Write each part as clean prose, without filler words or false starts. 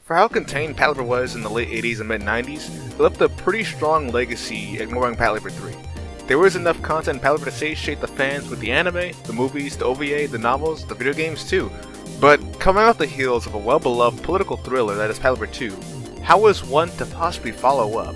For how contained Patlabor was in the late 80s and mid 90s, it left a pretty strong legacy ignoring Patlabor 3. There was enough content in Patlabor to satiate the fans with the anime, the movies, the OVA, the novels, the video games too. But coming off the heels of a well-beloved political thriller that is Patlabor 2, how was one to possibly follow up?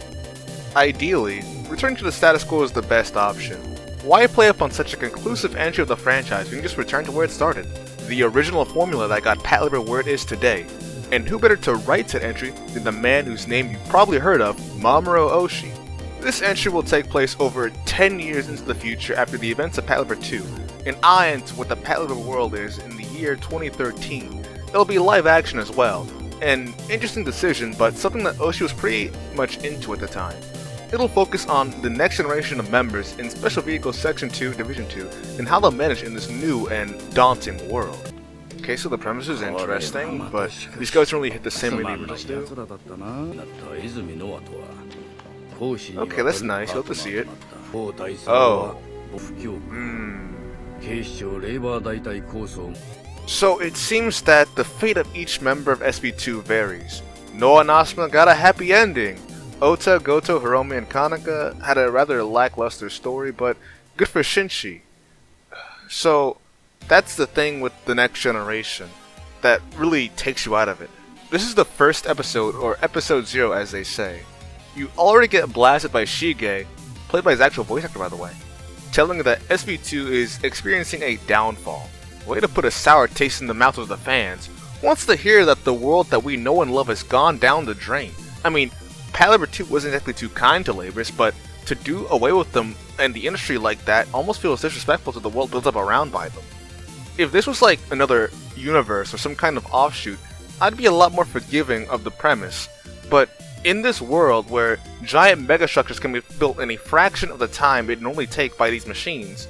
Ideally, returning to the status quo is the best option. Why play up on such a conclusive entry of the franchise when you can just return to where it started? The original formula that got Patlabor where it is today. And who better to write said entry than the man whose name you've probably heard of, Mamoru Oshii. This entry will take place over 10 years into the future after the events of Patlabor 2, and eye into what the Patlabor world is in the year 2013. It'll be live action as well. An interesting decision, but something that Oshii was pretty much into at the time. It'll focus on the next generation of members in Special Vehicles Section 2, Division 2, and how they'll manage in this new and daunting world. Okay, so the premise is interesting, but these guys don't really hit the same way the originals do. Okay, that's nice, hope to see it. Oh. So it seems that the fate of each member of SB2 varies. Noah and Asuma got a happy ending. Ota, Goto, Hiromi, and Kanaka had a rather lackluster story, but good for Shinji. So that's the thing with the next generation that really takes you out of it. This is the first episode, or episode 0 as they say. You already get blasted by Shige, played by his actual voice actor by the way, telling you that SB2 is experiencing a downfall. Way to put a sour taste in the mouth of the fans. Wants to hear that the world that we know and love has gone down the drain. I mean, Patlabor 2 wasn't exactly too kind to laborers, but to do away with them and the industry like that almost feels disrespectful to the world built up around by them. If this was like another universe or some kind of offshoot, I'd be a lot more forgiving of the premise, but in this world where giant megastructures can be built in a fraction of the time it'd normally take by these machines,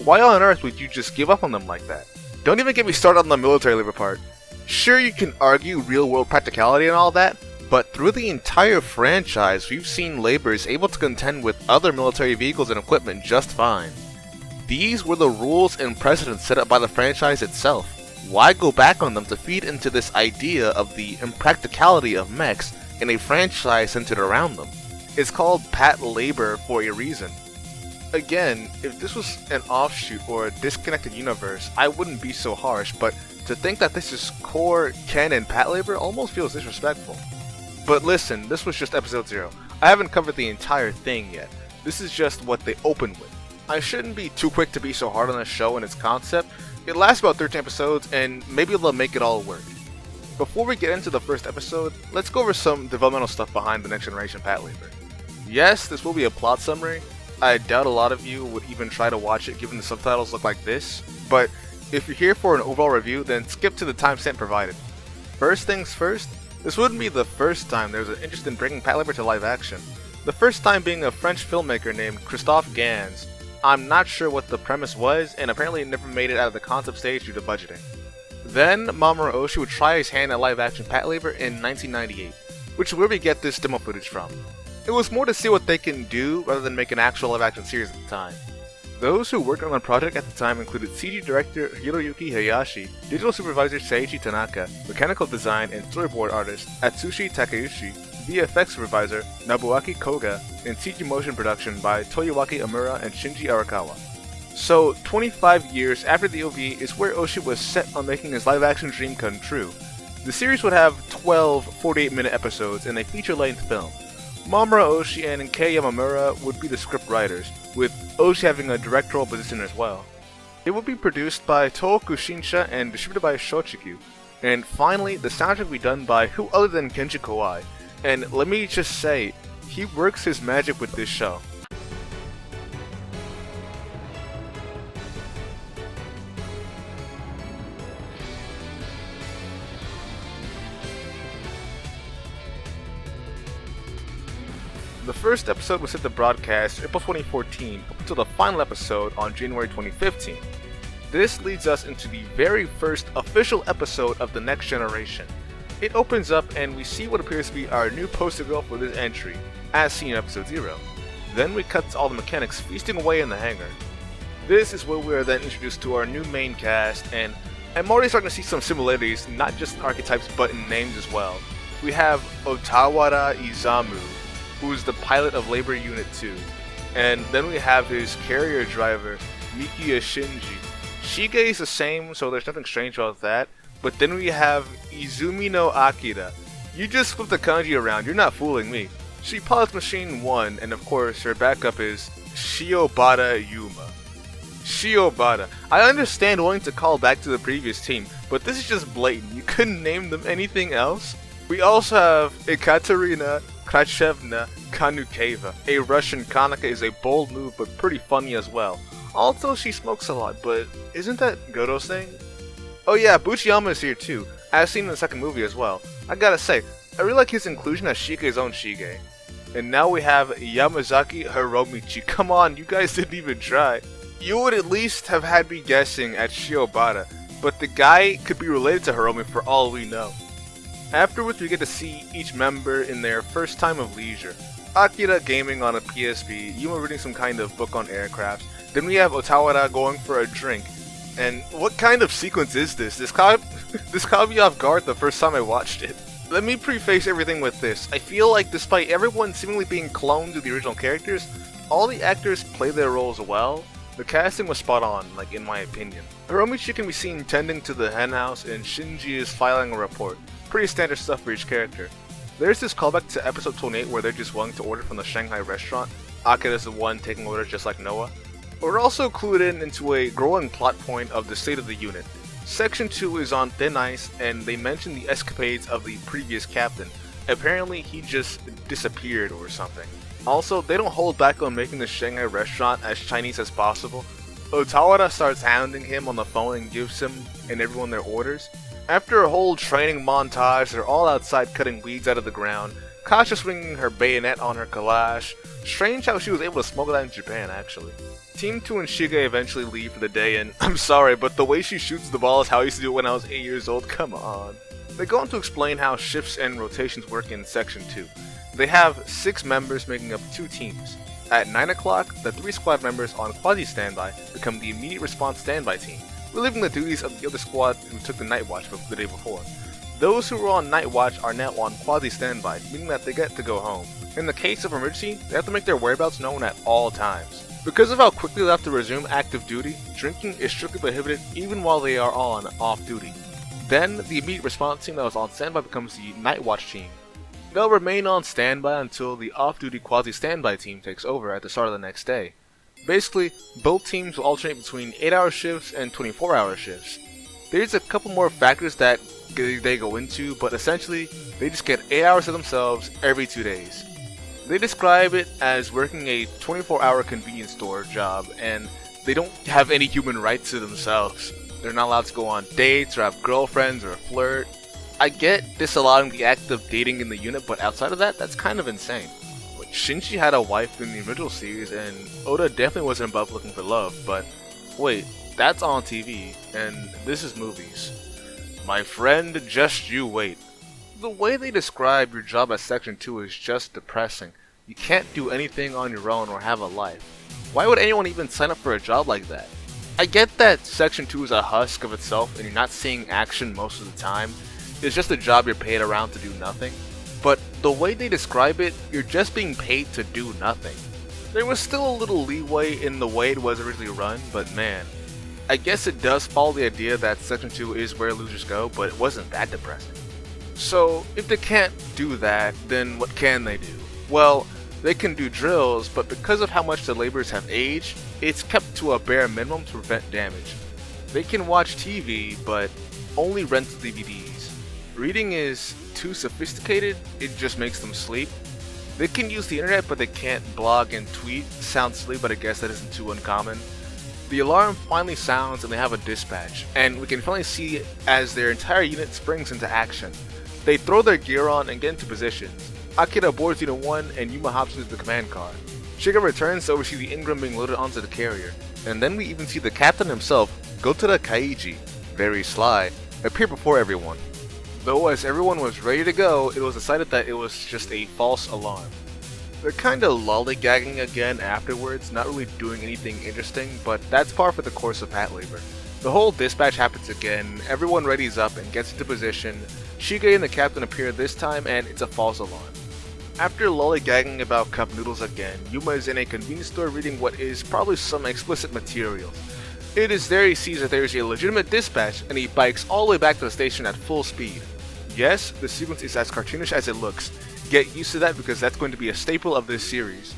why on earth would you just give up on them like that? Don't even get me started on the military labor part. Sure, you can argue real world practicality and all that, but through the entire franchise we've seen laborers able to contend with other military vehicles and equipment just fine. These were the rules and precedents set up by the franchise itself. Why go back on them to feed into this idea of the impracticality of mechs in a franchise centered around them? It's called Patlabor for a reason. Again, if this was an offshoot or a disconnected universe, I wouldn't be so harsh, but to think that this is core canon Patlabor almost feels disrespectful. But listen, this was just episode 0. I haven't covered the entire thing yet. This is just what they opened with. I shouldn't be too quick to be so hard on the show and its concept. It lasts about 13 episodes and maybe they'll make it all work. Before we get into the first episode, let's go over some developmental stuff behind the next generation Patlabor. Yes, this will be a plot summary. I doubt a lot of you would even try to watch it given the subtitles look like this, but if you're here for an overall review, then skip to the timestamp provided. First things first, this wouldn't be the first time there was an interest in bringing Patlabor to live action. The first time being a French filmmaker named Christophe Gans. I'm not sure what the premise was, and apparently it never made it out of the concept stage due to budgeting. Then Mamoru Oshii would try his hand at live action Patlabor in 1998, which is where we get this demo footage from. It was more to see what they can do rather than make an actual live action series at the time. Those who worked on the project at the time included CG director Hiroyuki Hayashi, digital supervisor Seiichi Tanaka, mechanical design and storyboard artist Atsushi Takeuchi, VFX supervisor Nobuaki Koga, and CG motion production by Toyoaki Amura and Shinji Arakawa. So, 25 years after the OVA is where Oshii was set on making his live-action dream come true. The series would have 12 48-minute episodes and a feature-length film. Mamoru Oshii and Kei Yamamura would be the script writers, with Oshii having a directorial position as well. It would be produced by Tohoku Shinsha and distributed by Shochiku. And finally, the soundtrack would be done by who other than Kenji Kawai. And let me just say, he works his magic with this show. The first episode was set to broadcast April 2014 up until the final episode on January 2015. This leads us into the very first official episode of The Next Generation. It opens up and we see what appears to be our new poster girl for this entry, as seen in episode 0. Then we cut to all the mechanics feasting away in the hangar. This is where we are then introduced to our new main cast, and I'm already starting to see some similarities, not just in archetypes but in names as well. We have Otawara Izamu, who's the pilot of Labor Unit 2. And then we have his carrier driver, Mikiya Shinji. Shige is the same, so there's nothing strange about that. But then we have Izumi no Akira. You just flip the kanji around, you're not fooling me. She pilots Machine 1, and of course her backup is Shiobata Yuma. Shiobata. I understand wanting to call back to the previous team, but this is just blatant. You couldn't name them anything else? We also have Ekaterina Krachevna Kanukeva. A Russian Kanaka is a bold move, but pretty funny as well. Also, she smokes a lot, but isn't that Goto's thing? Oh yeah, Buchiyama is here too, as seen in the second movie as well. I gotta say, I really like his inclusion as Shige's own Shige. And now we have Yamazaki Hiromichi. Come on, you guys didn't even try. You would at least have had me guessing at Shiobata, but the guy could be related to Hiromi for all we know. Afterwards, we get to see each member in their first time of leisure. Akira gaming on a PSP, Yuma reading some kind of book on aircraft. Then we have Otawara going for a drink. And what kind of sequence is this? This caught me off guard the first time I watched it. Let me preface everything with this. I feel like despite everyone seemingly being cloned to the original characters, all the actors play their roles well. The casting was spot on, like in my opinion. Hiromichi can be seen tending to the henhouse and Shinji is filing a report. Pretty standard stuff for each character. There's this callback to episode 28 where they're just willing to order from the Shanghai restaurant. Akira's the one taking orders just like Noah. We're also clued into a growing plot point of the state of the unit. Section 2 is on thin ice and they mention the escapades of the previous captain. Apparently he just disappeared or something. Also, they don't hold back on making the Shanghai restaurant as Chinese as possible. Otawara starts hounding him on the phone and gives him and everyone their orders. After a whole training montage, they're all outside cutting weeds out of the ground. Kasha swinging her bayonet on her Kalash. Strange how she was able to smuggle that in Japan, actually. Team 2 and Shige eventually leave for the day, and I'm sorry, but the way she shoots the ball is how I used to do it when I was 8 years old, come on. They go on to explain how shifts and rotations work in Section 2. They have 6 members making up 2 teams. At 9 o'clock, the 3 squad members on quasi-standby become the immediate response standby team, relieving the duties of the other squad who took the night watch the day before. Those who were on night watch are now on quasi-standby, meaning that they get to go home. In the case of emergency, they have to make their whereabouts known at all times. Because of how quickly they have to resume active duty, drinking is strictly prohibited even while they are on off-duty. Then, the immediate response team that was on standby becomes the night watch team. They'll remain on standby until the off-duty quasi-standby team takes over at the start of the next day. Basically, both teams will alternate between 8-hour shifts and 24-hour shifts. There's a couple more factors that they go into, but essentially, they just get 8 hours to themselves every 2 days. They describe it as working a 24-hour convenience store job, and they don't have any human rights to themselves. They're not allowed to go on dates or have girlfriends or flirt. I get disallowing the act of dating in the unit, but outside of that, that's kind of insane. Like, Shinji had a wife in the original series, and Oda definitely wasn't above looking for love, but wait, that's on TV, and this is movies. My friend, just you wait. The way they describe your job at Section 2 is just depressing. You can't do anything on your own or have a life. Why would anyone even sign up for a job like that? I get that Section 2 is a husk of itself and you're not seeing action most of the time. It's just a job you're paid around to do nothing. But the way they describe it, you're just being paid to do nothing. There was still a little leeway in the way it was originally run, but man, I guess it does follow the idea that Section 2 is where losers go, but it wasn't that depressing. So, if they can't do that, then what can they do? Well, they can do drills, but because of how much the laborers have aged, it's kept to a bare minimum to prevent damage. They can watch TV, but only rent DVDs. Reading is too sophisticated, it just makes them sleep. They can use the internet, but they can't blog and tweet. Sounds silly, but I guess that isn't too uncommon. The alarm finally sounds and they have a dispatch, and we can finally see as their entire unit springs into action. They throw their gear on and get into positions. Akira boards Unit 1 and Yuma hops into the command car. Shiga returns to oversee the Ingram being loaded onto the carrier, and then we even see the captain himself, Gotora Kaiji, very sly, appear before everyone. Though as everyone was ready to go, it was decided that it was just a false alarm. They're kinda lollygagging again afterwards, not really doing anything interesting, but that's par for the course of Patlabor. The whole dispatch happens again, everyone readies up and gets into position. Shige and the captain appear this time, and it's a false alarm. After lollygagging about cup noodles again, Yuma is in a convenience store reading what is probably some explicit materials. It is there he sees that there is a legitimate dispatch, and he bikes all the way back to the station at full speed. Yes, the sequence is as cartoonish as it looks. Get used to that because that's going to be a staple of this series.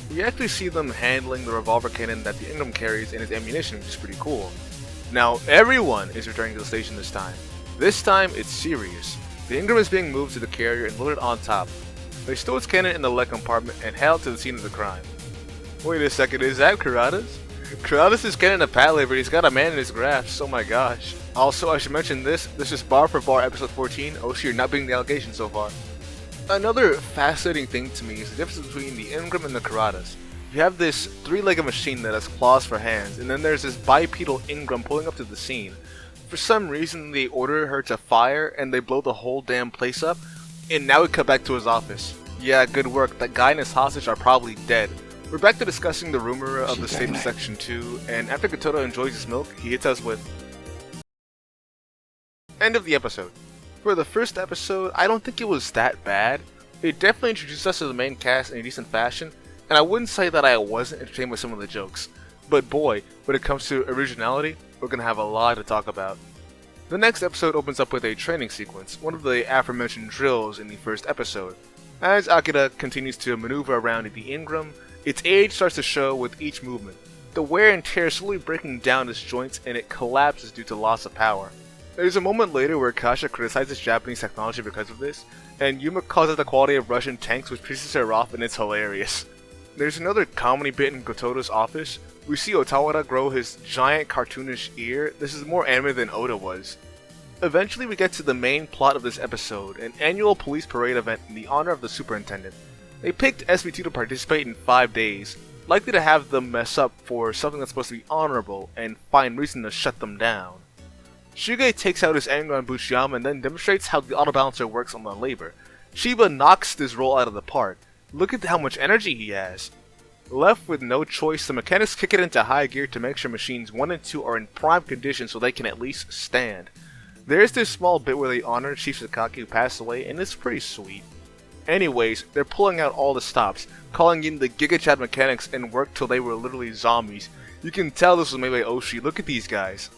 We actually see them handling the revolver cannon that the Ingram carries and his ammunition, which is pretty cool. Now everyone is returning to the station this time. This time it's serious. The Ingram is being moved to the carrier and loaded on top. They stow its cannon in the leg compartment and head out to the scene of the crime. Wait a second, is that Kurata's? Kurata's is getting a Patlabor, he's got a man in his grasp, oh my gosh. Also, I should mention this is bar for bar episode 14, Oshi, you're not beating the allegation so far. Another fascinating thing to me is the difference between the Ingram and the Kurata's. You have this three-legged machine that has claws for hands, and then there's this bipedal Ingram pulling up to the scene. For some reason, they order her to fire, and they blow the whole damn place up, and now we cut back to his office. Yeah, good work, that guy and his hostage are probably dead. We're back to discussing the rumor of the state of Section 2, and after Gototo enjoys his milk, he hits us with... End of the episode. For the first episode, I don't think it was that bad. It definitely introduced us to the main cast in a decent fashion, and I wouldn't say that I wasn't entertained with some of the jokes. But boy, when it comes to originality, we're gonna have a lot to talk about. The next episode opens up with a training sequence, one of the aforementioned drills in the first episode. As Akira continues to maneuver around the Ingram, its age starts to show with each movement. The wear and tear is slowly breaking down its joints and it collapses due to loss of power. There's a moment later where Kasha criticizes Japanese technology because of this, and Yuma calls out the quality of Russian tanks, which pisses her off, and it's hilarious. There's another comedy bit in Gototo's office. We see Otawara grow his giant cartoonish ear. This is more anime than Oda was. Eventually we get to the main plot of this episode, an annual police parade event in the honor of the superintendent. They picked SB2 to participate in 5 days, likely to have them mess up for something that's supposed to be honorable and find reason to shut them down. Shige takes out his anger on Bushiyama and then demonstrates how the auto balancer works on the labor. Shiba knocks this roll out of the park. Look at how much energy he has. Left with no choice, the mechanics kick it into high gear to make sure machines 1 and 2 are in prime condition so they can at least stand. There's this small bit where they honor Chief Sakaki who passed away, and it's pretty sweet. Anyways, they're pulling out all the stops, calling in the Giga Chad mechanics and worked till they were literally zombies. You can tell this was made by Oshi, look at these guys.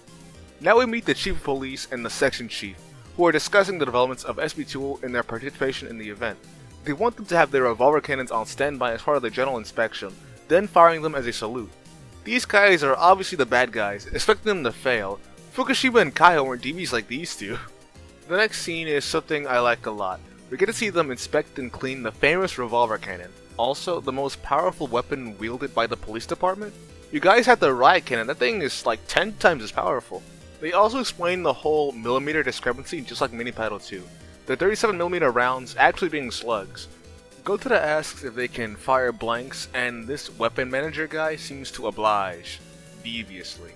Now we meet the Chief of Police and the Section Chief, who are discussing the developments of SB2 and their participation in the event. They want them to have their revolver cannons on standby as part of the general inspection, then firing them as a salute. These guys are obviously the bad guys, expecting them to fail. Fukushima and Kaiho weren't DBs like these two. The next scene is something I like a lot. We get to see them inspect and clean the famous revolver cannon, also the most powerful weapon wielded by the police department. You guys had the riot cannon, that thing is like 10 times as powerful. They also explain the whole millimeter discrepancy just like Mini Paddle 2. The 37mm rounds actually being slugs. Gototo asks if they can fire blanks, and this weapon manager guy seems to oblige, deviously.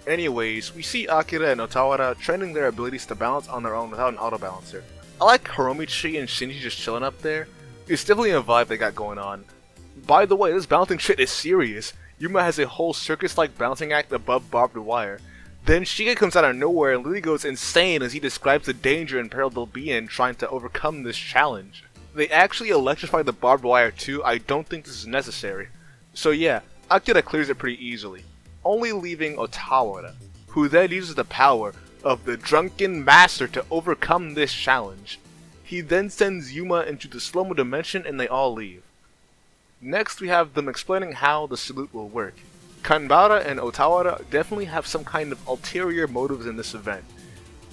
Anyways, we see Akira and Otawara training their abilities to balance on their own without an auto balancer. I like Hiromichi and Shinji just chilling up there. It's definitely a vibe they got going on. By the way, this balancing shit is serious. Yuma has a whole circus-like balancing act above barbed wire. Then Shige comes out of nowhere and Lily goes insane as he describes the danger and peril they'll be in trying to overcome this challenge. They actually electrify the barbed wire too. I don't think this is necessary. So yeah, Akira clears it pretty easily, only leaving Otawara, who then uses the power of the Drunken Master to overcome this challenge. He then sends Yuma into the slow-mo dimension and they all leave. Next we have them explaining how the salute will work. Kanbara and Otawara definitely have some kind of ulterior motives in this event.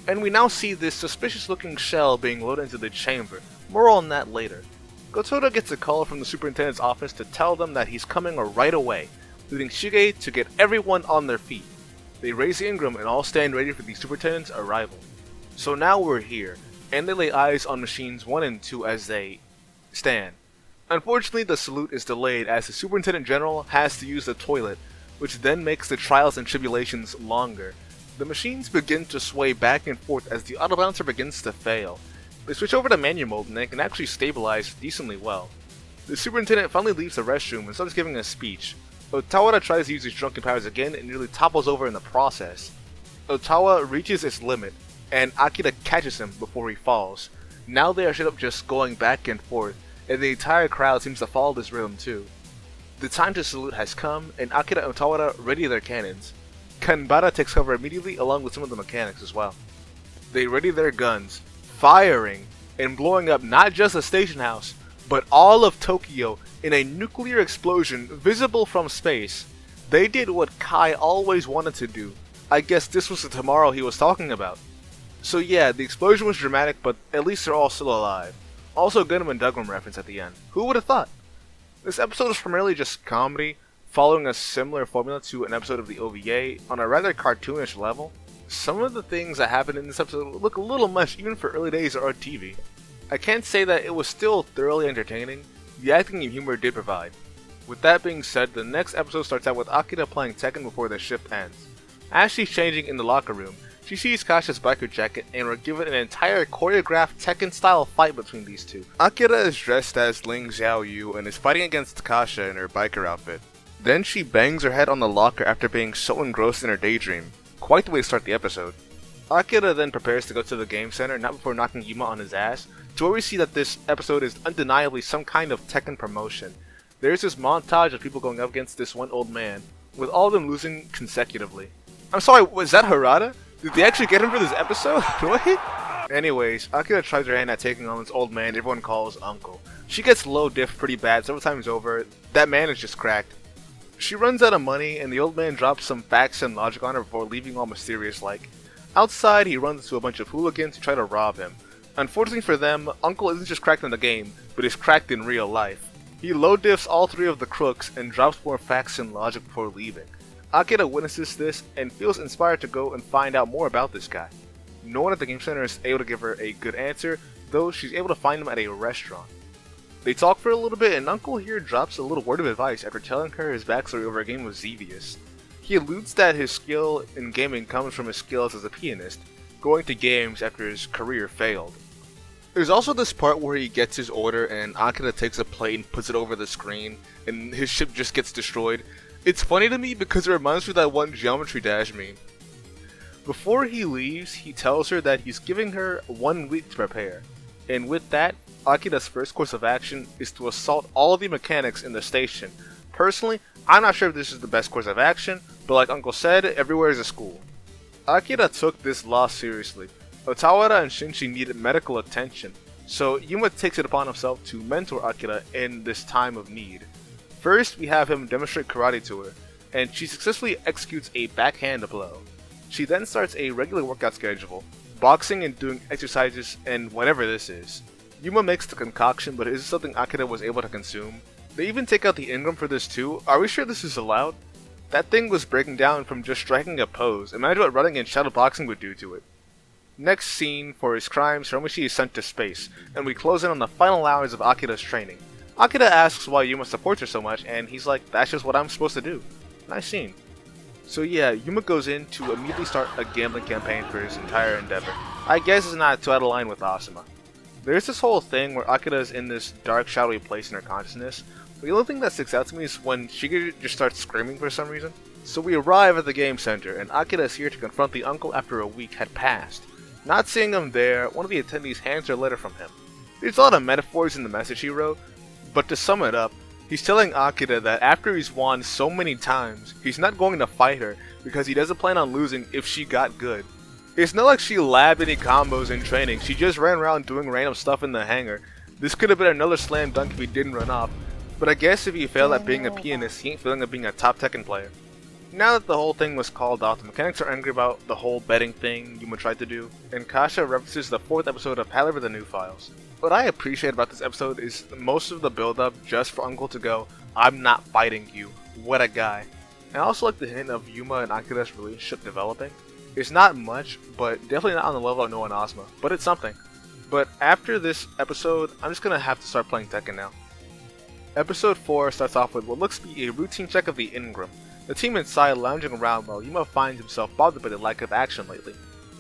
And we now see this suspicious looking shell being loaded into the chamber. More on that later. Gototo gets a call from the superintendent's office to tell them that he's coming right away, leaving Shige to get everyone on their feet. They raise the Ingram and all stand ready for the superintendent's arrival. So now we're here, and they lay eyes on machines 1 and 2 as they stand. Unfortunately, the salute is delayed as the superintendent general has to use the toilet, which then makes the trials and tribulations longer. The machines begin to sway back and forth as the auto balancer begins to fail. They switch over to manual mode and they can actually stabilize decently well. The superintendent finally leaves the restroom and starts giving a speech. Otawara tries to use his drunken powers again and nearly topples over in the process. Otawa reaches its limit, and Akira catches him before he falls. Now they are straight up just going back and forth, and the entire crowd seems to follow this rhythm too. The time to salute has come, and Akira and Otawa ready their cannons. Kanbara takes cover immediately along with some of the mechanics as well. They ready their guns, firing, and blowing up not just the station house, but all of Tokyo in a nuclear explosion visible from space. They did what Kai always wanted to do. I guess this was the tomorrow he was talking about. So yeah, the explosion was dramatic, but at least they're all still alive. Also Gundam and Dougram reference at the end. Who would have thought? This episode is primarily just comedy, following a similar formula to an episode of the OVA on a rather cartoonish level. Some of the things that happened in this episode look a little much even for early days of our TV. I can't say that it was still thoroughly entertaining. The acting and humor did provide. With that being said, the next episode starts out with Akira playing Tekken before the shift ends. As she's changing in the locker room, she sees Kasha's biker jacket and we're given an entire choreographed Tekken-style fight between these two. Akira is dressed as Ling Xiaoyu and is fighting against Kasha in her biker outfit. Then she bangs her head on the locker after being so engrossed in her daydream. Quite the way to start the episode. Akira then prepares to go to the game center, not before knocking Yuma on his ass, to where we see that this episode is undeniably some kind of Tekken promotion. There's this montage of people going up against this one old man, with all of them losing consecutively. I'm sorry, was that Harada? Did they actually get him for this episode? What? Anyways, Akira tries her hand at taking on this old man everyone calls Uncle. She gets low diff pretty bad several times over. That man is just cracked. She runs out of money and the old man drops some facts and logic on her before leaving all mysterious like. Outside, he runs into a bunch of hooligans who try to rob him. Unfortunately for them, Uncle isn't just cracked in the game, but is cracked in real life. He low diffs all three of the crooks and drops more facts and logic before leaving. Akira witnesses this and feels inspired to go and find out more about this guy. No one at the game center is able to give her a good answer, though she's able to find him at a restaurant. They talk for a little bit and Uncle here drops a little word of advice after telling her his backstory over a game with Xevious. He alludes that his skill in gaming comes from his skills as a pianist, going to games after his career failed. There's also this part where he gets his order and Akira takes a plate and puts it over the screen and his ship just gets destroyed. It's funny to me because it reminds me of that one Geometry Dash meme. Before he leaves, he tells her that he's giving her 1 week to prepare, and with that, Akira's first course of action is to assault all of the mechanics in the station. Personally, I'm not sure if this is the best course of action, but like Uncle said, everywhere is a school. Akira took this loss seriously. Otawara and Shinji needed medical attention, so Yuma takes it upon himself to mentor Akira in this time of need. First, we have him demonstrate karate to her, and she successfully executes a backhand blow. She then starts a regular workout schedule, boxing and doing exercises and whatever this is. Yuma makes the concoction, but is it something Akira was able to consume? They even take out the Ingram for this too. Are we sure this is allowed? That thing was breaking down from just striking a pose. Imagine what running and shadow boxing would do to it. Next scene, for his crimes, Hiromichi is sent to space, and we close in on the final hours of Akira's training. Akira asks why Yuma supports her so much, and he's like, that's just what I'm supposed to do. Nice scene. So yeah, Yuma goes in to immediately start a gambling campaign for his entire endeavor. I guess it's not too out of line with Asuma. There's this whole thing where Akira is in this dark, shadowy place in her consciousness. The only thing that sticks out to me is when Shigeru just starts screaming for some reason. So we arrive at the game center, and Akira is here to confront the uncle after a week had passed. Not seeing him there, one of the attendees hands her a letter from him. There's a lot of metaphors in the message he wrote, but to sum it up, he's telling Akira that after he's won so many times, he's not going to fight her because he doesn't plan on losing if she got good. It's not like she labbed any combos in training, she just ran around doing random stuff in the hangar. This could have been another slam dunk if he didn't run off, but I guess if he failed at being a pianist, he ain't feeling at being a top Tekken player. Now that the whole thing was called off, the mechanics are angry about the whole betting thing Yuma tried to do, and Kasha references the 4th episode of Patlabor the New Files. What I appreciate about this episode is most of the build-up just for Uncle to go, I'm not fighting you, what a guy. I also like the hint of Yuma and Akira's relationship developing. It's not much, but definitely not on the level of Noah and Asuma, but it's something. But after this episode, I'm just gonna have to start playing Tekken now. Episode 4 starts off with what looks to be a routine check of the Ingram. The team inside lounging around while Yuma finds himself bothered by the lack of action lately.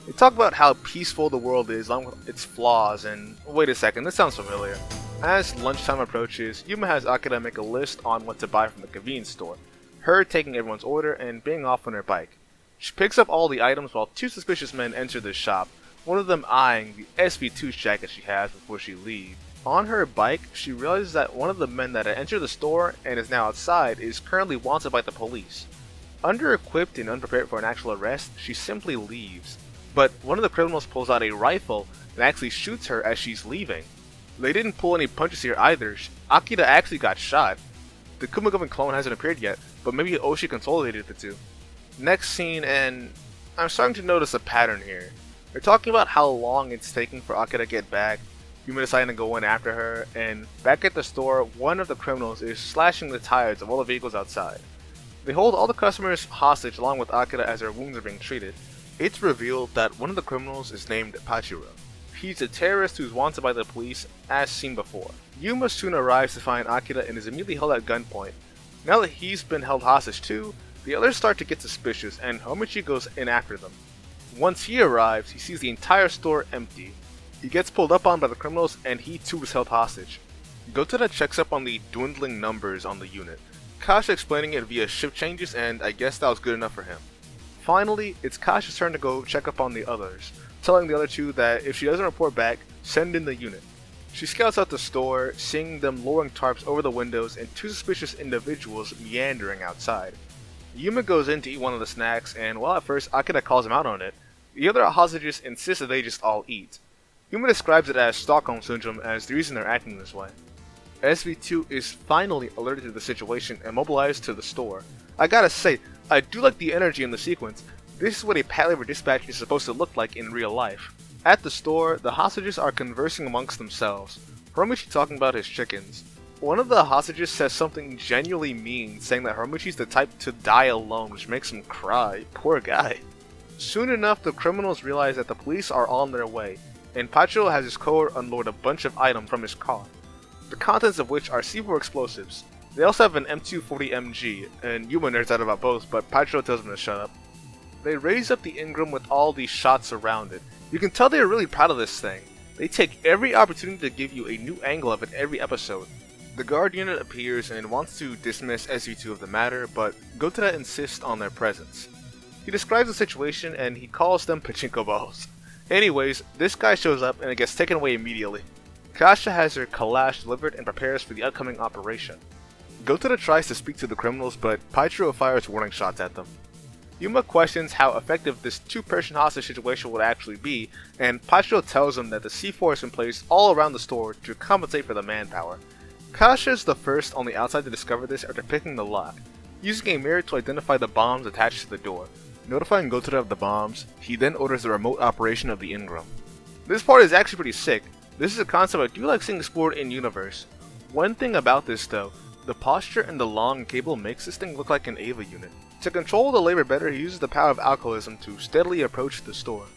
They talk about how peaceful the world is along with its flaws and wait a second, this sounds familiar. As lunchtime approaches, Yuma has Akira make a list on what to buy from the convenience store, her taking everyone's order and being off on her bike. She picks up all the items while two suspicious men enter the shop, one of them eyeing the SV2 jacket she has before she leaves. On her bike, she realizes that one of the men that had entered the store and is now outside is currently wanted by the police. Under-equipped and unprepared for an actual arrest, she simply leaves. But one of the criminals pulls out a rifle and actually shoots her as she's leaving. They didn't pull any punches here either. Akira actually got shot. The Kumagoven clone hasn't appeared yet, but maybe Oshi consolidated the two. Next scene, and I'm starting to notice a pattern here. They're talking about how long it's taking for Akira to get back, Yuma deciding to go in after her, and back at the store, one of the criminals is slashing the tires of all the vehicles outside. They hold all the customers hostage along with Akira as their wounds are being treated. It's revealed that one of the criminals is named Pachiro. He's a terrorist who's wanted by the police, as seen before. Yuma soon arrives to find Akira and is immediately held at gunpoint. Now that he's been held hostage too, the others start to get suspicious and Homichi goes in after them. Once he arrives, he sees the entire store empty. He gets pulled up on by the criminals and he too is held hostage. Gotada checks up on the dwindling numbers on the unit, Kasha explaining it via shift changes, and I guess that was good enough for him. Finally, it's Kasha's turn to go check up on the others, telling the other two that if she doesn't report back, send in the unit. She scouts out the store, seeing them lowering tarps over the windows and two suspicious individuals meandering outside. Yuma goes in to eat one of the snacks, and while at first Akira calls him out on it, the other hostages insist that they just all eat. Yuma describes it as Stockholm Syndrome as the reason they're acting this way. SV2 is finally alerted to the situation and mobilized to the store. I gotta say, I do like the energy in the sequence. This is what a Patlabor dispatch is supposed to look like in real life. At the store, the hostages are conversing amongst themselves. Hiromichi talking about his chickens. One of the hostages says something genuinely mean, saying that Hiromichi's the type to die alone, which makes him cry. Poor guy. Soon enough, the criminals realize that the police are on their way, and Pachiro has his cohort unload a bunch of items from his car, the contents of which are C4 explosives. They also have an M240 MG, and Yuma nerds out about both, but Pachiro tells him to shut up. They raise up the Ingram with all these shots around it. You can tell they are really proud of this thing. They take every opportunity to give you a new angle of it every episode. The guard unit appears and wants to dismiss SV2 of the matter, but Gotada insists on their presence. He describes the situation and he calls them pachinko balls. Anyways, this guy shows up and it gets taken away immediately. Kasha has her kalash delivered and prepares for the upcoming operation. Gotada tries to speak to the criminals, but Pachiro fires warning shots at them. Yuma questions how effective this two-person hostage situation would actually be, and Pachiro tells him that the C4 is in place all around the store to compensate for the manpower. Kasha is the first on the outside to discover this after picking the lock, using a mirror to identify the bombs attached to the door. Notifying Gotada of the bombs, he then orders the remote operation of the Ingram. This part is actually pretty sick. This is a concept I do like seeing explored in universe. One thing about this though, the posture and the long cable makes this thing look like an Ava unit. To control the labor better, he uses the power of alcoholism to steadily approach the store.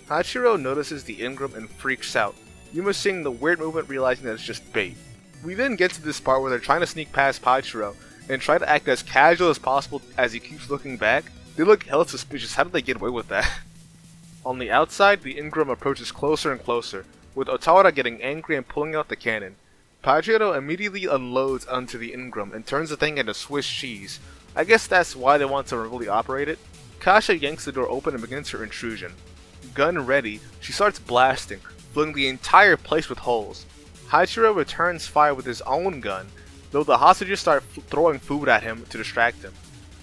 Hachiro notices the Ingram and freaks out, Yuma seeing the weird movement realizing that it's just bait. We then get to this part where they're trying to sneak past Pachiro and try to act as casual as possible as he keeps looking back. They look hella suspicious. How did they get away with that? On the outside, the Ingram approaches closer and closer, with Otawara getting angry and pulling out the cannon. Pachiro immediately unloads onto the Ingram and turns the thing into Swiss cheese. I guess that's why they want to remotely operate it. Kasha yanks the door open and begins her intrusion. Gun ready, she starts blasting, filling the entire place with holes. Hachiro returns fire with his own gun, though the hostages start throwing food at him to distract him.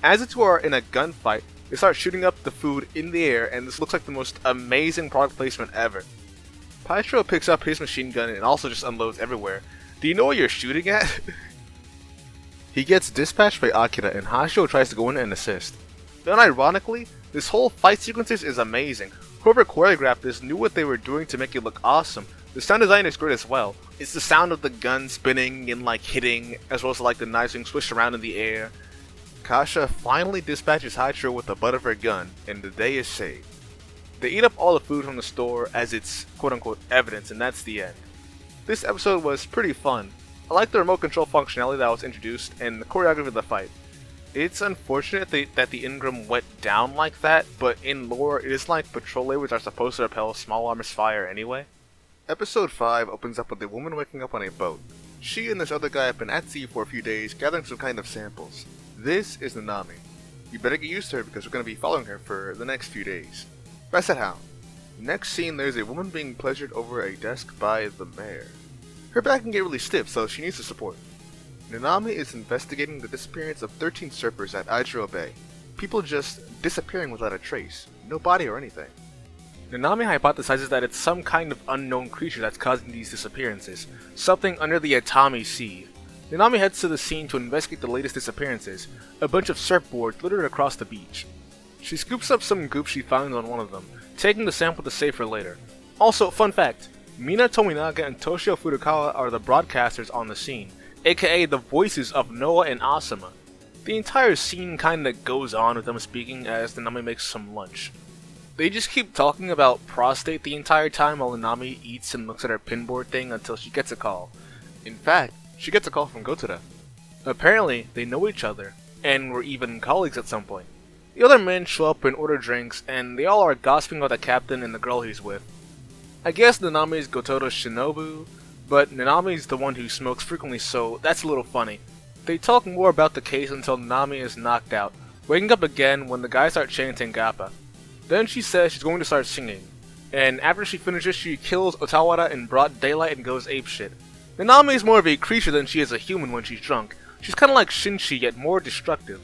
As the two are in a gunfight, they start shooting up the food in the air, and this looks like the most amazing product placement ever. Pachiro picks up his machine gun and also just unloads everywhere. Do you know what you're shooting at? He gets dispatched by Akira and Hachiro tries to go in and assist. Then ironically, this whole fight sequences is amazing. Whoever choreographed this knew what they were doing to make it look awesome. The sound design is great as well. It's the sound of the gun spinning and like hitting, as well as like the knives being swished around in the air. Kasha finally dispatches Hachiro with the butt of her gun, and the day is saved. They eat up all the food from the store as it's quote-unquote evidence, and that's the end. This episode was pretty fun. I like the remote control functionality that was introduced, and the choreography of the fight. It's unfortunate that the Ingram went down like that, but in lore, it is like patrol labors are supposed to repel small arms fire anyway. Episode 5 opens up with a woman waking up on a boat. She and this other guy have been at sea for a few days, gathering some kind of samples. This is Nanami. You better get used to her because we're going to be following her for the next few days. But I said how. Next scene, there's a woman being pleasured over a desk by the mayor. Her back can get really stiff, so she needs the support. Nanami is investigating the disappearance of 13 surfers at Aijiro Bay. People just disappearing without a trace. No body or anything. Nanami hypothesizes that it's some kind of unknown creature that's causing these disappearances, something under the Atami Sea. Nanami heads to the scene to investigate the latest disappearances, a bunch of surfboards littered across the beach. She scoops up some goop she finds on one of them, taking the sample to save for later. Also, fun fact, Mina Tominaga and Toshio Furukawa are the broadcasters on the scene, aka the voices of Noah and Asuma. The entire scene kinda goes on with them speaking as Nanami makes some lunch. They just keep talking about prostate the entire time while Nanami eats and looks at her pinboard thing until she gets a call. In fact, she gets a call from Gotoda. Apparently, they know each other, and were even colleagues at some point. The other men show up and order drinks, and they all are gossiping about the captain and the girl he's with. I guess Nanami is Gotoda's shinobu, but Nanami's the one who smokes frequently, so that's a little funny. They talk more about the case until Nanami is knocked out, waking up again when the guys start chanting Gappa. Then she says she's going to start singing, and after she finishes she kills Otawara in broad daylight and goes apeshit. Nanami is more of a creature than she is a human when she's drunk. She's kinda like Shinji, yet more destructive.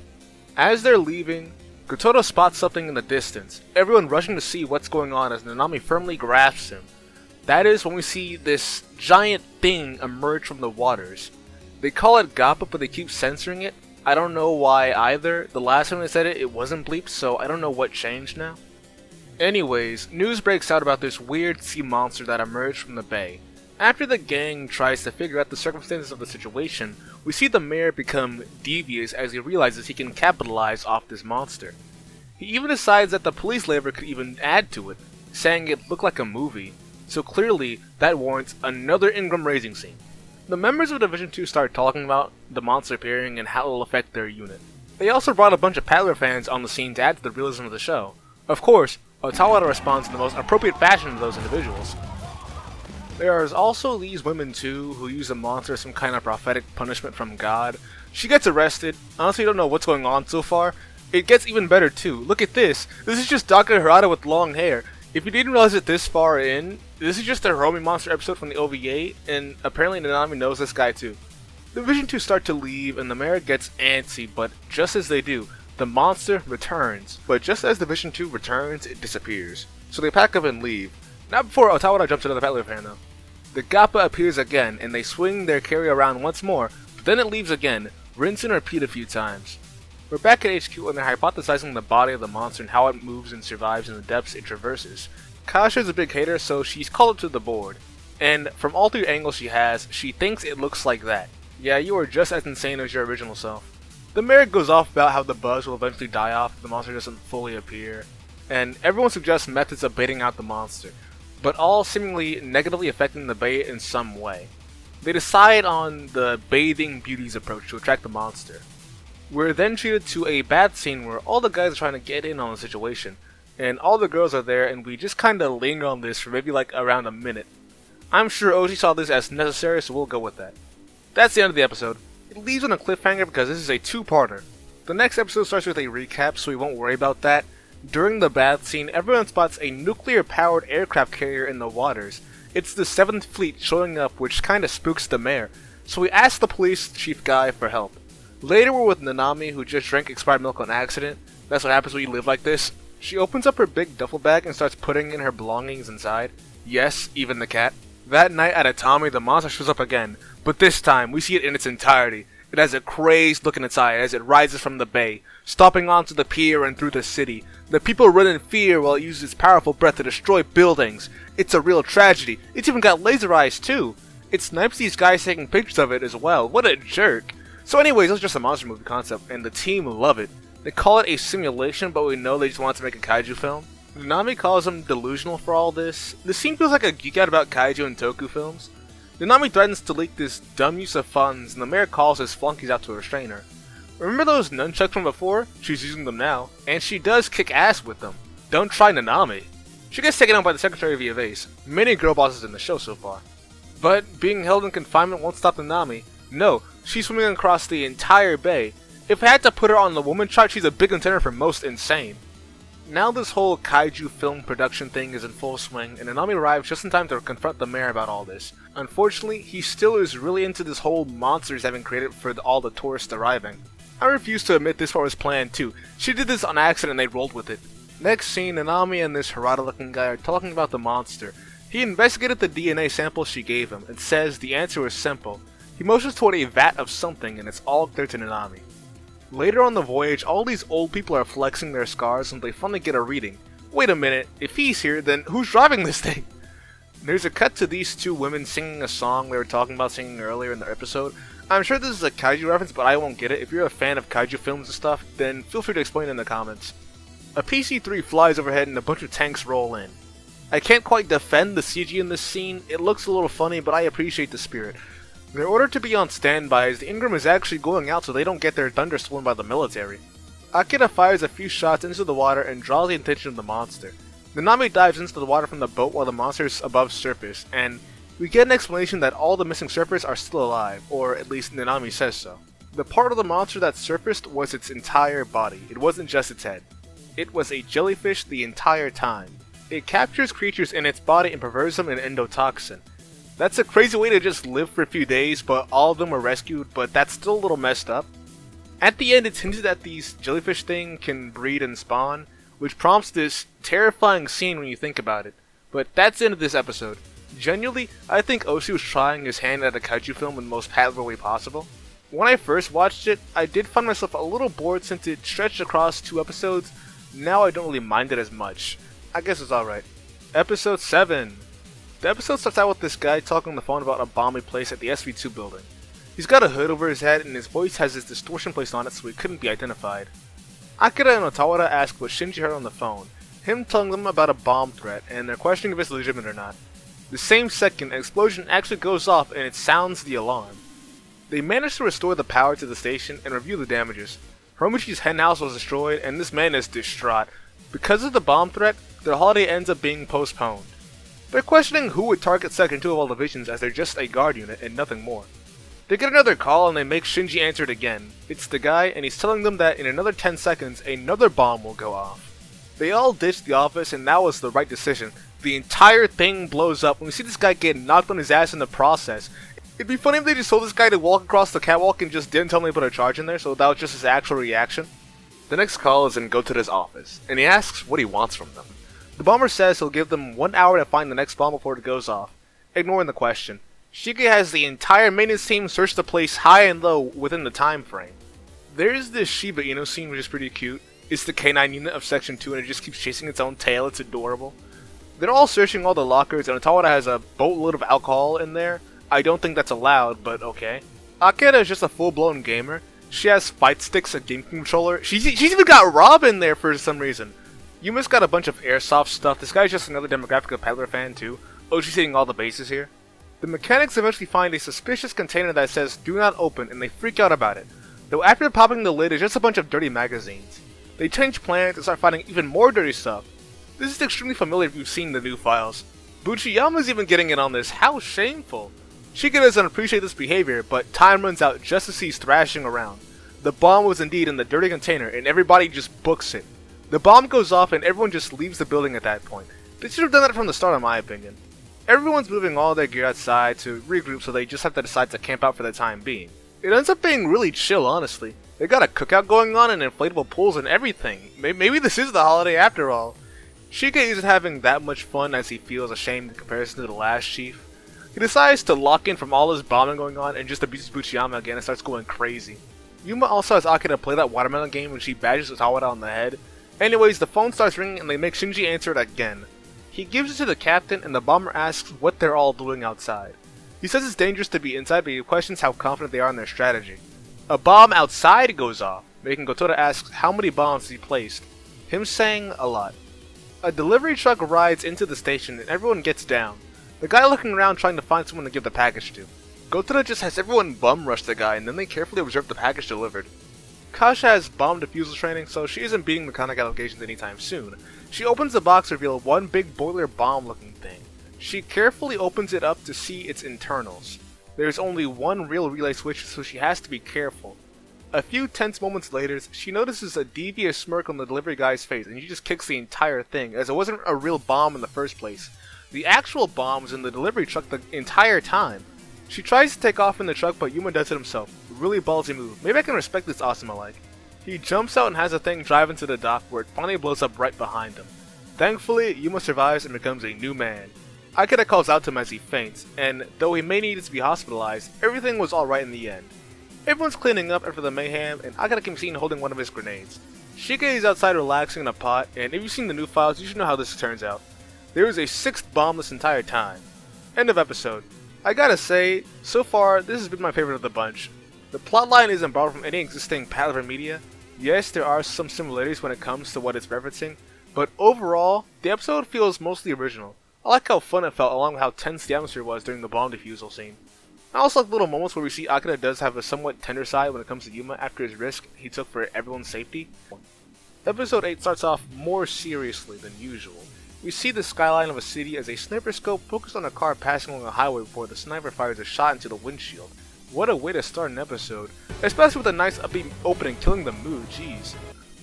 As they're leaving, Gotoda spots something in the distance, everyone rushing to see what's going on as Nanami firmly grasps him. That is when we see this giant thing emerge from the waters. They call it Gappa, but they keep censoring it. I don't know why either. The last time they said it, it wasn't bleeped, so I don't know what changed now. Anyways, news breaks out about this weird sea monster that emerged from the bay. After the gang tries to figure out the circumstances of the situation, we see the mayor become devious as he realizes he can capitalize off this monster. He even decides that the police labor could even add to it, saying it looked like a movie, so clearly that warrants another Ingram raising scene. The members of Division 2 start talking about the monster appearing and how it will affect their unit. They also brought a bunch of Patlabor fans on the scene to add to the realism of the show. Of course, Otawara responds in the most appropriate fashion to those individuals. There are also these women too, who use the monster as some kind of prophetic punishment from God. She gets arrested. Honestly, don't know what's going on so far. It gets even better too. Look at this. This is just Dr. Harada with long hair. If you didn't realize it this far in, this is just a Hiromi Monster episode from the OVA, and apparently Nanami knows this guy too. Division 2 start to leave, and the mayor gets antsy, but just as they do, the monster returns. But just as Division 2 returns, it disappears. So they pack up and leave. Not before Otawara jumps another Patlabor fan though. The Gappa appears again, and they swing their carry around once more, but then it leaves again, rinse and repeat a few times. We're back at HQ and they're hypothesizing the body of the monster and how it moves and survives in the depths it traverses. Kasha is a big hater, so she's called up to the board. And from all three angles she has, she thinks it looks like that. Yeah, you are just as insane as your original self. The mayor goes off about how the buzz will eventually die off if the monster doesn't fully appear. And everyone suggests methods of baiting out the monster, but all seemingly negatively affecting the bait in some way. They decide on the bathing beauties approach to attract the monster. We're then treated to a bath scene where all the guys are trying to get in on the situation, and all the girls are there, and we just kinda linger on this for maybe like around a minute. I'm sure Oji saw this as necessary, so we'll go with that. That's the end of the episode. It leaves on a cliffhanger because this is a two-parter. The next episode starts with a recap, so we won't worry about that. During the bath scene, everyone spots a nuclear-powered aircraft carrier in the waters. It's the 7th Fleet showing up, which kinda spooks the mayor, so we ask the police chief guy for help. Later we're with Nanami, who just drank expired milk on accident. That's what happens when you live like this. She opens up her big duffel bag and starts putting in her belongings inside. Yes, even the cat. That night at Atami, the monster shows up again, but this time we see it in its entirety. It has a crazed look in its eye as it rises from the bay, stomping onto the pier and through the city. The people run in fear while it uses its powerful breath to destroy buildings. It's a real tragedy. It's even got laser eyes too. It snipes these guys taking pictures of it as well. What a jerk. So anyways, it was just a monster movie concept, and the team love it. They call it a simulation, but we know they just want to make a kaiju film. Nanami calls them delusional for all this. This scene feels like a geek out about kaiju and toku films. Nanami threatens to leak this dumb use of funds, and the mayor calls his flunkies out to restrain her. Remember those nunchucks from before? She's using them now, and she does kick ass with them. Don't try Nanami. She gets taken out by the Secretary via vase. Many girl bosses in the show so far. But being held in confinement won't stop Nanami. No, she's swimming across the entire bay, If I had to put her on the woman chart, she's a big contender for most insane. Now this whole kaiju film production thing is in full swing, and Nanami arrives just in time to confront the mayor about all this. Unfortunately, he still is really into this whole monsters having created for all the tourists arriving. I refuse to admit this part was planned too. She did this on accident and they rolled with it. Next scene, Nanami and this Harada looking guy are talking about the monster. He investigated the DNA sample she gave him and says the answer was simple. He motions toward a vat of something and it's all clear to Nanami. Later on the voyage, all these old people are flexing their scars and they finally get a reading. Wait a minute, if he's here, then who's driving this thing? There's a cut to these two women singing a song they were talking about singing earlier in the episode. I'm sure this is a kaiju reference, but I won't get it. If you're a fan of kaiju films and stuff, then feel free to explain in the comments. A PC-3 flies overhead and a bunch of tanks roll in. I can't quite defend the CG in this scene. It looks a little funny, but I appreciate the spirit. They're ordered to be on standby as the Ingram is actually going out so they don't get their thunder stolen by the military. Akira fires a few shots into the water and draws the attention of the monster. Nanami dives into the water from the boat while the monster is above surface, and we get an explanation that all the missing surfers are still alive, or at least Nanami says so. The part of the monster that surfaced was its entire body, it wasn't just its head. It was a jellyfish the entire time. It captures creatures in its body and perverts them in endotoxin. That's a crazy way to just live for a few days, but all of them were rescued, but that's still a little messed up. At the end, it's hinted that these jellyfish thing can breed and spawn, which prompts this terrifying scene when you think about it. But that's the end of this episode. Genuinely, I think Oshi was trying his hand at a kaiju film in the most palatable way possible. When I first watched it, I did find myself a little bored since it stretched across 2 episodes. Now I don't really mind it as much. I guess it's alright. Episode 7. The episode starts out with this guy talking on the phone about a bomb he placed at the SV2 building. He's got a hood over his head and his voice has this distortion placed on it so he couldn't be identified. Akira and Otawara ask what Shinji heard on the phone, him telling them about a bomb threat, and they're questioning if it's legitimate or not. The same second, an explosion actually goes off and it sounds the alarm. They manage to restore the power to the station and review the damages. Hiromichi's henhouse was destroyed and this man is distraught. Because of the bomb threat, their holiday ends up being postponed. They're questioning who would target Sector 2 of all divisions as they're just a guard unit and nothing more. They get another call and they make Shinji answer it again. It's the guy and he's telling them that in another 10 seconds another bomb will go off. They all ditch the office and that was the right decision. The entire thing blows up when we see this guy get knocked on his ass in the process. It'd be funny if they just told this guy to walk across the catwalk and just didn't tell him to put a charge in there, so that was just his actual reaction. The next call is in Gotoda's office, and he asks what he wants from them. The bomber says he'll give them 1 hour to find the next bomb before it goes off. Ignoring the question, Shige has the entire maintenance team search the place high and low within the time frame. There's this Shiba Inu scene which is pretty cute. It's the K9 unit of Section 2 and it just keeps chasing its own tail, it's adorable. They're all searching all the lockers and Otawara has a boatload of alcohol in there. I don't think that's allowed, but okay. Akira is just a full-blown gamer. She has fight sticks, a game controller. She's even got Rob in there for some reason. Yuma's got a bunch of airsoft stuff. This guy's just another demographic of Patlabor fan too. Oh, she's hitting all the bases here. The mechanics eventually find a suspicious container that says do not open and they freak out about it. Though after popping the lid, it's just a bunch of dirty magazines. They change plans and start finding even more dirty stuff. This is extremely familiar if you've seen the new files. Buchiyama's even getting in on this. How shameful. Shika doesn't appreciate this behavior, but time runs out just as he's thrashing around. The bomb was indeed in the dirty container and everybody just books it. The bomb goes off and everyone just leaves the building at that point. They should have done that from the start in my opinion. Everyone's moving all their gear outside to regroup so they just have to decide to camp out for the time being. It ends up being really chill honestly. They got a cookout going on and inflatable pools and everything. Maybe this is the holiday after all. Shika isn't having that much fun as he feels ashamed in comparison to the last chief. He decides to lock in from all this bombing going on and just abuses Buchiyama again and starts going crazy. Yuma also has Akira play that watermelon game when she badges Otawara on the head. Anyways, the phone starts ringing and they make Shinji answer it again. He gives it to the captain and the bomber asks what they're all doing outside. He says it's dangerous to be inside, but he questions how confident they are in their strategy. A bomb outside goes off, making Gotoda ask how many bombs he placed. Him saying a lot. A delivery truck rides into the station and everyone gets down. The guy looking around trying to find someone to give the package to. Gotoda just has everyone bum rush the guy and then they carefully observe the package delivered. Kasha has bomb defusal training, so she isn't beating mechanic allegations anytime soon. She opens the box to reveal one big boiler bomb looking thing. She carefully opens it up to see its internals. There's only one real relay switch, so she has to be careful. A few tense moments later, she notices a devious smirk on the delivery guy's face, and she just kicks the entire thing, as it wasn't a real bomb in the first place. The actual bomb was in the delivery truck the entire time. She tries to take off in the truck, but Yuma does it himself. Really ballsy move. Maybe I can respect this awesome alike. He jumps out and has the thing drive into the dock, where it finally blows up right behind him. Thankfully, Yuma survives and becomes a new man. Akira calls out to him as he faints, and though he may need to be hospitalized, everything was alright in the end. Everyone's cleaning up after the mayhem, and Akira can be seen holding one of his grenades. Shige is outside relaxing in a pot, and if you've seen the new files, you should know how this turns out. There is a 6th bomb this entire time. End of episode. I gotta say, so far, this has been my favorite of the bunch. The plotline isn't borrowed from any existing Patlabor media. Yes, there are some similarities when it comes to what it's referencing, but overall, the episode feels mostly original. I like how fun it felt along with how tense the atmosphere was during the bomb defusal scene. I also like little moments where we see Akira does have a somewhat tender side when it comes to Yuma after his risk he took for everyone's safety. Episode 8 starts off more seriously than usual. We see the skyline of a city as a sniper scope focused on a car passing along a highway before the sniper fires a shot into the windshield. What a way to start an episode, especially with a nice upbeat opening killing the mood, jeez.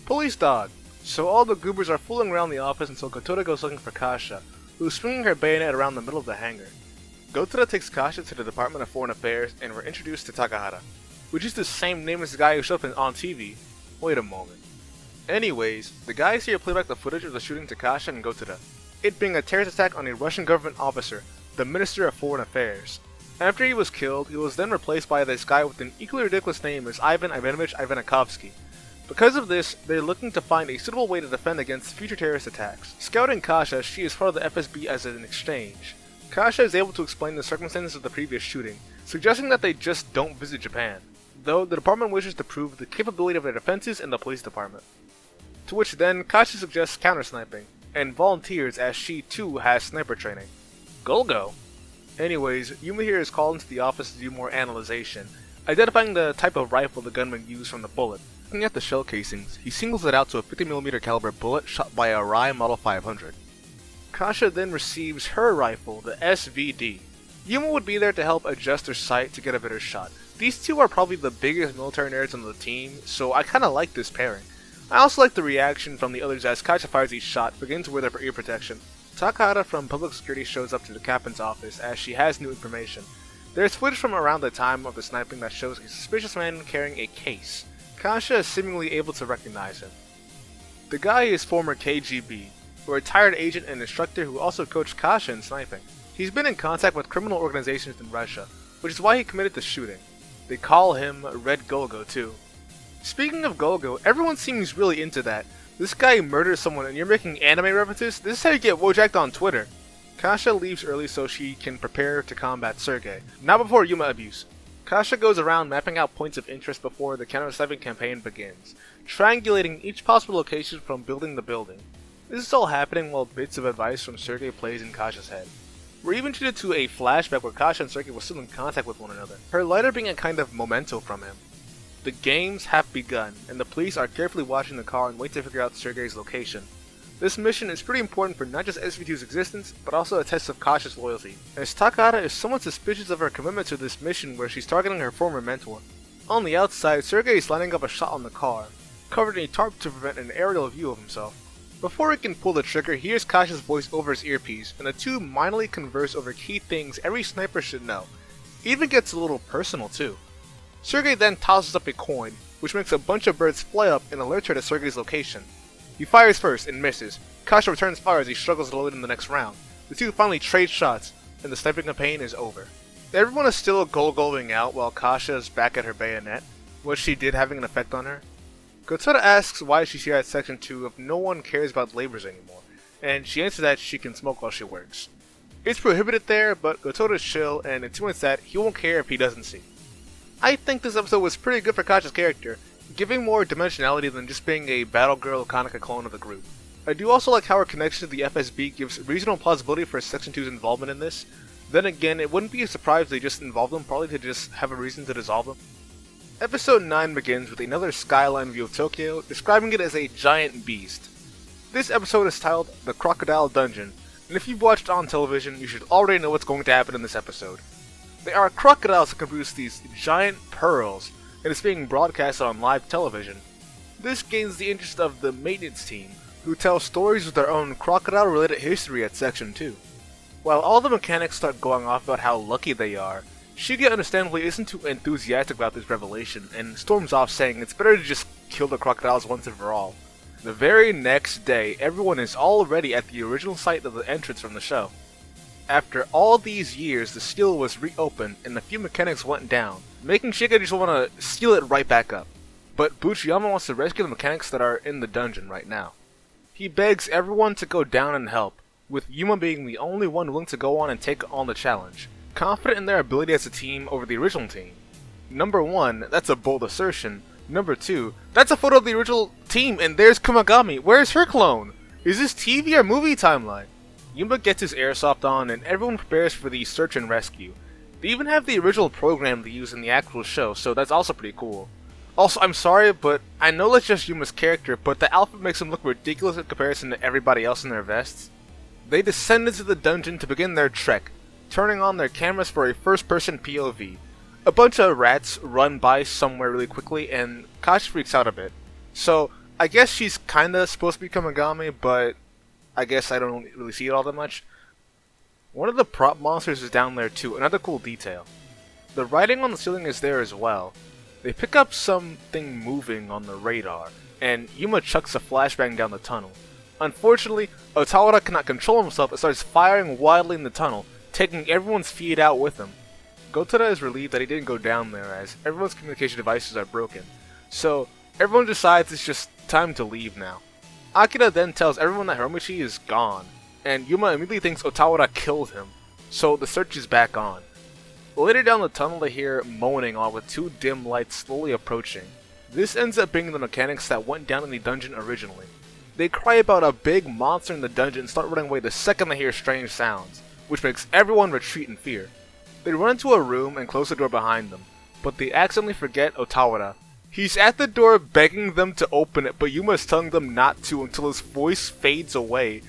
Police dog. So all the goobers are fooling around the office until Gotoda goes looking for Kasha, who's swinging her bayonet around the middle of the hangar. Gotoda takes Kasha to the Department of Foreign Affairs and we're introduced to Takahata, which is the same name as the guy who showed up on TV. Wait a moment. Anyways, the guys here play back the footage of the shooting to Kasha and Gotoda, it being a terrorist attack on a Russian government officer, the Minister of Foreign Affairs. After he was killed, he was then replaced by this guy with an equally ridiculous name as Ivan Ivanovich Ivanikovsky. Because of this, they're looking to find a suitable way to defend against future terrorist attacks. Scouting Kasha, she is part of the FSB as an exchange. Kasha is able to explain the circumstances of the previous shooting, suggesting that they just don't visit Japan, though the department wishes to prove the capability of their defenses in the police department. To which then, Kasha suggests counter-sniping, and volunteers as she too has sniper training. Golgo! Anyways, Yuma here is called into the office to do more analyzation, identifying the type of rifle the gunman used from the bullet. Looking at the shell casings, he singles it out to a 50mm caliber bullet shot by a Rai Model 500. Kasha then receives her rifle, the SVD. Yuma would be there to help adjust her sight to get a better shot. These two are probably the biggest military nerds on the team, so I kinda like this pairing. I also like the reaction from the others as Kasha fires each shot, beginning to wear their ear protection. Takahata from Public Security shows up to the captain's office as she has new information. There's footage from around the time of the sniping that shows a suspicious man carrying a case. Kasha is seemingly able to recognize him. The guy is former KGB, a retired agent and instructor who also coached Kasha in sniping. He's been in contact with criminal organizations in Russia, which is why he committed the shooting. They call him Red Golgo too. Speaking of Golgo, everyone seems really into that. This guy murders someone and you're making anime references? This is how you get wojacked on Twitter. Kasha leaves early so she can prepare to combat Sergei, not before Yuma abuse. Kasha goes around mapping out points of interest before the counter-sniping campaign begins, triangulating each possible location from building to building. This is all happening while bits of advice from Sergei plays in Kasha's head. We're even treated to a flashback where Kasha and Sergei were still in contact with one another, her lighter being a kind of memento from him. The games have begun, and the police are carefully watching the car and wait to figure out Sergei's location. This mission is pretty important for not just SV2's existence, but also a test of Kasha's loyalty, as Takahata is somewhat suspicious of her commitment to this mission where she's targeting her former mentor. On the outside, Sergei is lining up a shot on the car, covered in a tarp to prevent an aerial view of himself. Before he can pull the trigger, he hears Kasha's voice over his earpiece, and the two minorly converse over key things every sniper should know. It even gets a little personal too. Sergei then tosses up a coin, which makes a bunch of birds fly up and alerts her to Sergei's location. He fires first and misses. Kasha returns fire as he struggles to load in the next round. The two finally trade shots, and the sniping campaign is over. Everyone is still going out while Kasha is back at her bayonet. Was she did having an effect on her? Gotoda asks why she's here at Section 2 if no one cares about labors anymore, and she answers that she can smoke while she works. It's prohibited there, but Gotoda's chill and intimates that he won't care if he doesn't see. I think this episode was pretty good for Kasha's character, giving more dimensionality than just being a Battle Girl Kanaka clone of the group. I do also like how her connection to the FSB gives reasonable plausibility for Section 2's involvement in this. Then again, it wouldn't be a surprise if they just involved them, probably to just have a reason to dissolve them. Episode 9 begins with another skyline view of Tokyo, describing it as a giant beast. This episode is titled The Crocodile Dungeon, and if you've watched on television, you should already know what's going to happen in this episode. There are crocodiles that can produce these giant pearls, and it's being broadcast on live television. This gains the interest of the maintenance team, who tell stories with their own crocodile-related history at Section 2. While all the mechanics start going off about how lucky they are, Shiga understandably isn't too enthusiastic about this revelation and storms off saying it's better to just kill the crocodiles once and for all. The very next day, everyone is already at the original site of the entrance from the show. After all these years, the seal was reopened and a few mechanics went down, making Shiga just want to seal it right back up. But Buchiyama wants to rescue the mechanics that are in the dungeon right now. He begs everyone to go down and help, with Yuma being the only one willing to go on and take on the challenge, confident in their ability as a team over the original team. Number 1, that's a bold assertion. Number 2, that's a photo of the original team and there's Kumagami. Where's her clone? Is this TV or movie timeline? Yuma gets his airsoft on and everyone prepares for the search and rescue. They even have the original program they use in the actual show, so that's also pretty cool. Also, I'm sorry, but I know that's just Yuma's character, but the outfit makes him look ridiculous in comparison to everybody else in their vests. They descend into the dungeon to begin their trek, turning on their cameras for a first-person POV. A bunch of rats run by somewhere really quickly, and Kash freaks out a bit. So, I guess she's kinda supposed to be Kamigami, but I guess I don't really see it all that much. One of the prop monsters is down there too, another cool detail. The writing on the ceiling is there as well. They pick up something moving on the radar, and Yuma chucks a flashbang down the tunnel. Unfortunately, Otawara cannot control himself and starts firing wildly in the tunnel, taking everyone's feed out with him. Gotada is relieved that he didn't go down there as everyone's communication devices are broken, so everyone decides it's just time to leave now. Akira then tells everyone that Hiromichi is gone, and Yuma immediately thinks Otawara killed him, so the search is back on. Later down the tunnel they hear moaning along with two dim lights slowly approaching. This ends up being the mechanics that went down in the dungeon originally. They cry about a big monster in the dungeon and start running away the second they hear strange sounds, which makes everyone retreat in fear. They run into a room and close the door behind them, but they accidentally forget Otawara. He's at the door begging them to open it, but Yuma's telling them not to until his voice fades away.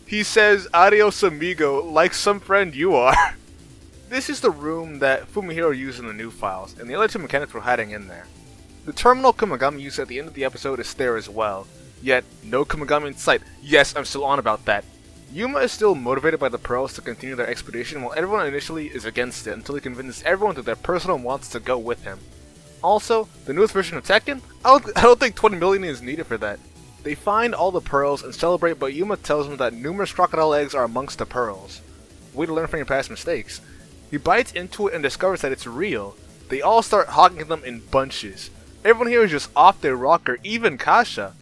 He says, "Adios amigo, like some friend you are." This is the room that Fumihiro used in the new files, and the other two mechanics were hiding in there. The terminal Kumagami used at the end of the episode is there as well, yet no Kumagami in sight. Yes, I'm still on about that. Yuma is still motivated by the pearls to continue their expedition, while everyone initially is against it until he convinces everyone that their personal wants to go with him. Also, the newest version of Tekken? I don't think 20 million is needed for that. They find all the pearls and celebrate, but Yuma tells them that numerous crocodile eggs are amongst the pearls. Way to learn from your past mistakes. He bites into it and discovers that it's real. They all start hogging them in bunches. Everyone here is just off their rocker, even Kasha.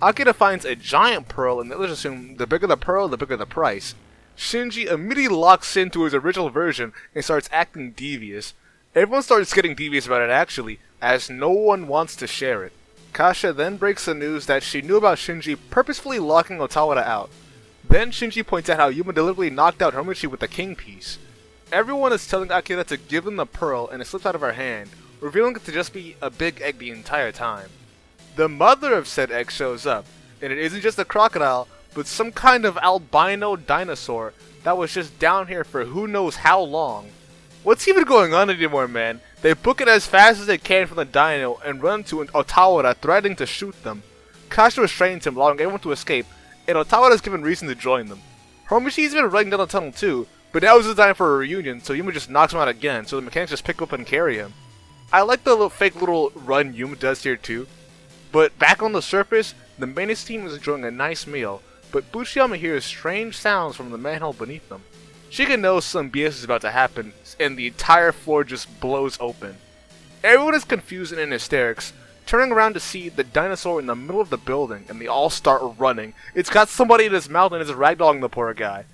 Akira finds a giant pearl and the others assume the bigger the pearl, the bigger the price. Shinji immediately locks into his original version and starts acting devious. Everyone starts getting devious about it actually, as no one wants to share it. Kasha then breaks the news that she knew about Shinji purposefully locking Otawara out. Then Shinji points out how Yuma deliberately knocked out Hiromichi with the king piece. Everyone is telling Akira to give them the pearl and it slips out of her hand, revealing it to just be a big egg the entire time. The mother of said egg shows up, and it isn't just a crocodile, but some kind of albino dinosaur that was just down here for who knows how long. What's even going on anymore, man? They book it as fast as they can from the dino and run to Otawara, threatening to shoot them. Kasha restrains him, allowing everyone to escape, and Otawara is given reason to join them. Hiromichi's been running down the tunnel too, but now is the time for a reunion, so Yuma just knocks him out again, so the mechanics just pick up and carry him. I like the fake little run Yuma does here too. But back on the surface, the maintenance team is enjoying a nice meal, but Buchiyama hears strange sounds from the manhole beneath them. Shiga knows some BS is about to happen, and the entire floor just blows open. Everyone is confused and in hysterics, turning around to see the dinosaur in the middle of the building, and they all start running. It's got somebody in its mouth and is ragdolling the poor guy.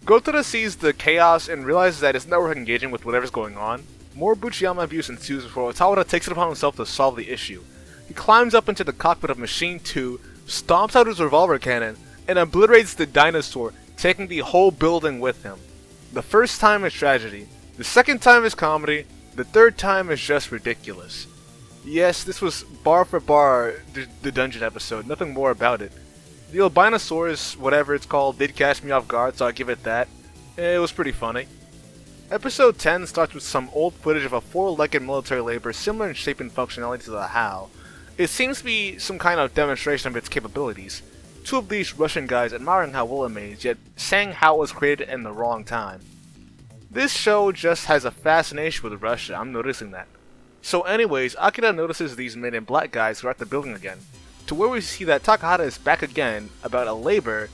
Gotada sees the chaos and realizes that it's not worth engaging with whatever's going on. More Buchiyama abuse ensues before Otawara takes it upon himself to solve the issue. He climbs up into the cockpit of Machine 2, stomps out his revolver cannon, and obliterates the dinosaur, taking the whole building with him. The first time is tragedy, the second time is comedy, the third time is just ridiculous. Yes, this was bar for bar the dungeon episode, nothing more about it. The Albinosaurus, whatever it's called, did catch me off guard, so I'll give it that. It was pretty funny. Episode 10 starts with some old footage of a four-legged military labor similar in shape and functionality to the HAL. It seems to be some kind of demonstration of its capabilities. Two of these Russian guys admiring how well it made, yet saying how it was created in the wrong time. This show just has a fascination with Russia, I'm noticing that. So anyways, Akira notices these men in black guys who are at the building again, to where we see that Takahata is back again about a labor,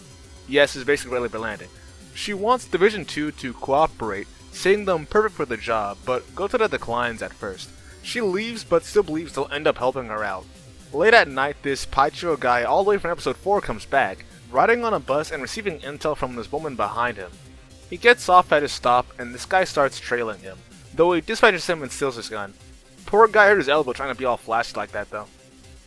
yes, it's basically Red Labor Landing. She wants Division 2 to cooperate, saying them perfect for the job, but Gotoda declines at first. She leaves but still believes they'll end up helping her out. Late at night, this Paichiro guy all the way from episode 4 comes back, riding on a bus and receiving intel from this woman behind him. He gets off at his stop and this guy starts trailing him, though he dispatches him and steals his gun. Poor guy hurt his elbow trying to be all flashy like that though.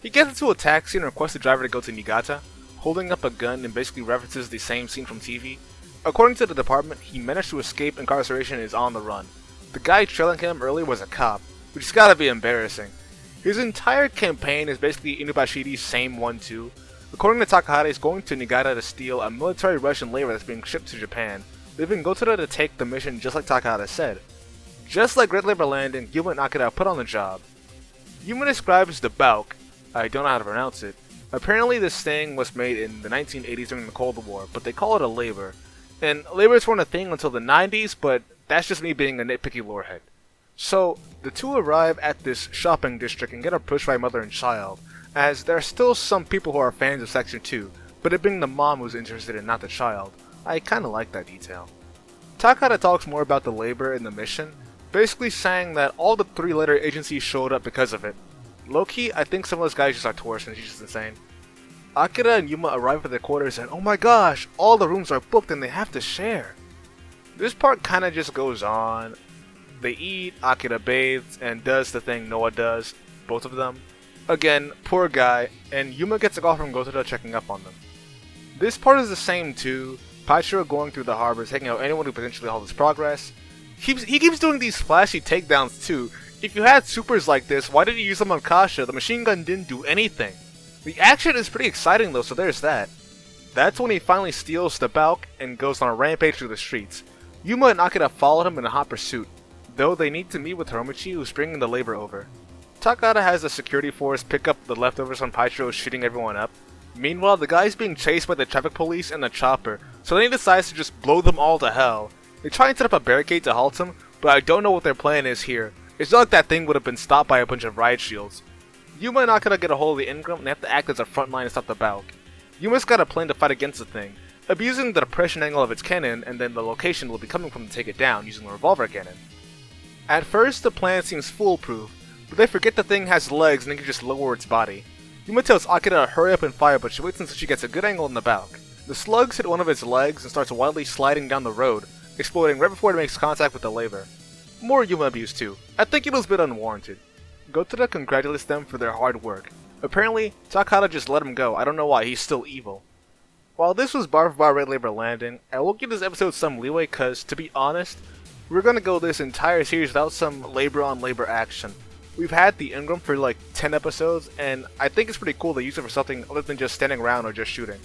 He gets into a taxi and requests the driver to go to Niigata, holding up a gun and basically references the same scene from TV. According to the department, he managed to escape incarceration and is on the run. The guy trailing him earlier was a cop, which has gotta be embarrassing. His entire campaign is basically Inubashi's same one too. According to Takahata, he's going to Niigata to steal a military Russian labor that's being shipped to Japan, leaving Gotoda to take the mission just like Takahata said. Just like Red Labor Landing, Yuma and Akira put on the job. Yuma describes the Bauk, I don't know how to pronounce it. Apparently this thing was made in the 1980s during the Cold War, but they call it a labor. And labors weren't a thing until the 90s, but that's just me being a nitpicky lorehead. So, the two arrive at this shopping district and get approached by mother and child, as there are still some people who are fans of Section 2, but it being the mom who's interested and not the child. I kinda like that detail. Takahata talks more about the labor and the mission, basically saying that all the three-letter agencies showed up because of it. Low-key, I think some of those guys just are tourists and she's just insane. Akira and Yuma arrive at their quarters and oh my gosh, all the rooms are booked and they have to share. This part kinda just goes on. They eat, Akira bathes, and does the thing Noah does, both of them. Again, poor guy, and Yuma gets a call from Gotoda checking up on them. This part is the same too, Paichiro going through the harbor, taking out anyone who potentially halts his progress. He keeps doing these flashy takedowns too. If you had supers like this, why did you use them on Kasha? The machine gun didn't do anything. The action is pretty exciting though, so there's that. That's when he finally steals the Bauk and goes on a rampage through the streets. Yuma and Akira follow him in a hot pursuit, though they need to meet with Hiromichi who's bringing the labor over. Takahata has the security force pick up the leftovers on Paichiro shooting everyone up. Meanwhile, the guy's being chased by the traffic police and the chopper, so then he decides to just blow them all to hell. They try and set up a barricade to halt him, but I don't know what their plan is here. It's not like that thing would have been stopped by a bunch of riot shields. Yuma and Akira get a hold of the Ingram and they have to act as a front line to stop the Bauk. Yuma's got a plan to fight against the thing, abusing the depression angle of its cannon, and then the location will be coming from to take it down using the revolver cannon. At first, the plan seems foolproof, but they forget the thing has legs and they can just lower its body. Yuma tells Akira to hurry up and fire, but she waits until she gets a good angle on the Bauk. The slugs hit one of its legs and starts wildly sliding down the road, exploding right before it makes contact with the labor. More Yuma abuse too. I think it was a bit unwarranted. Gotoda congratulates them for their hard work. Apparently, Takahata just let him go. I don't know why, he's still evil. While this was bar for bar Red Labor Landing, I will give this episode some leeway cause, to be honest, we're gonna go this entire series without some labor on labor action. We've had the Ingram for like 10 episodes, and I think it's pretty cool they use it for something other than just standing around or just shooting.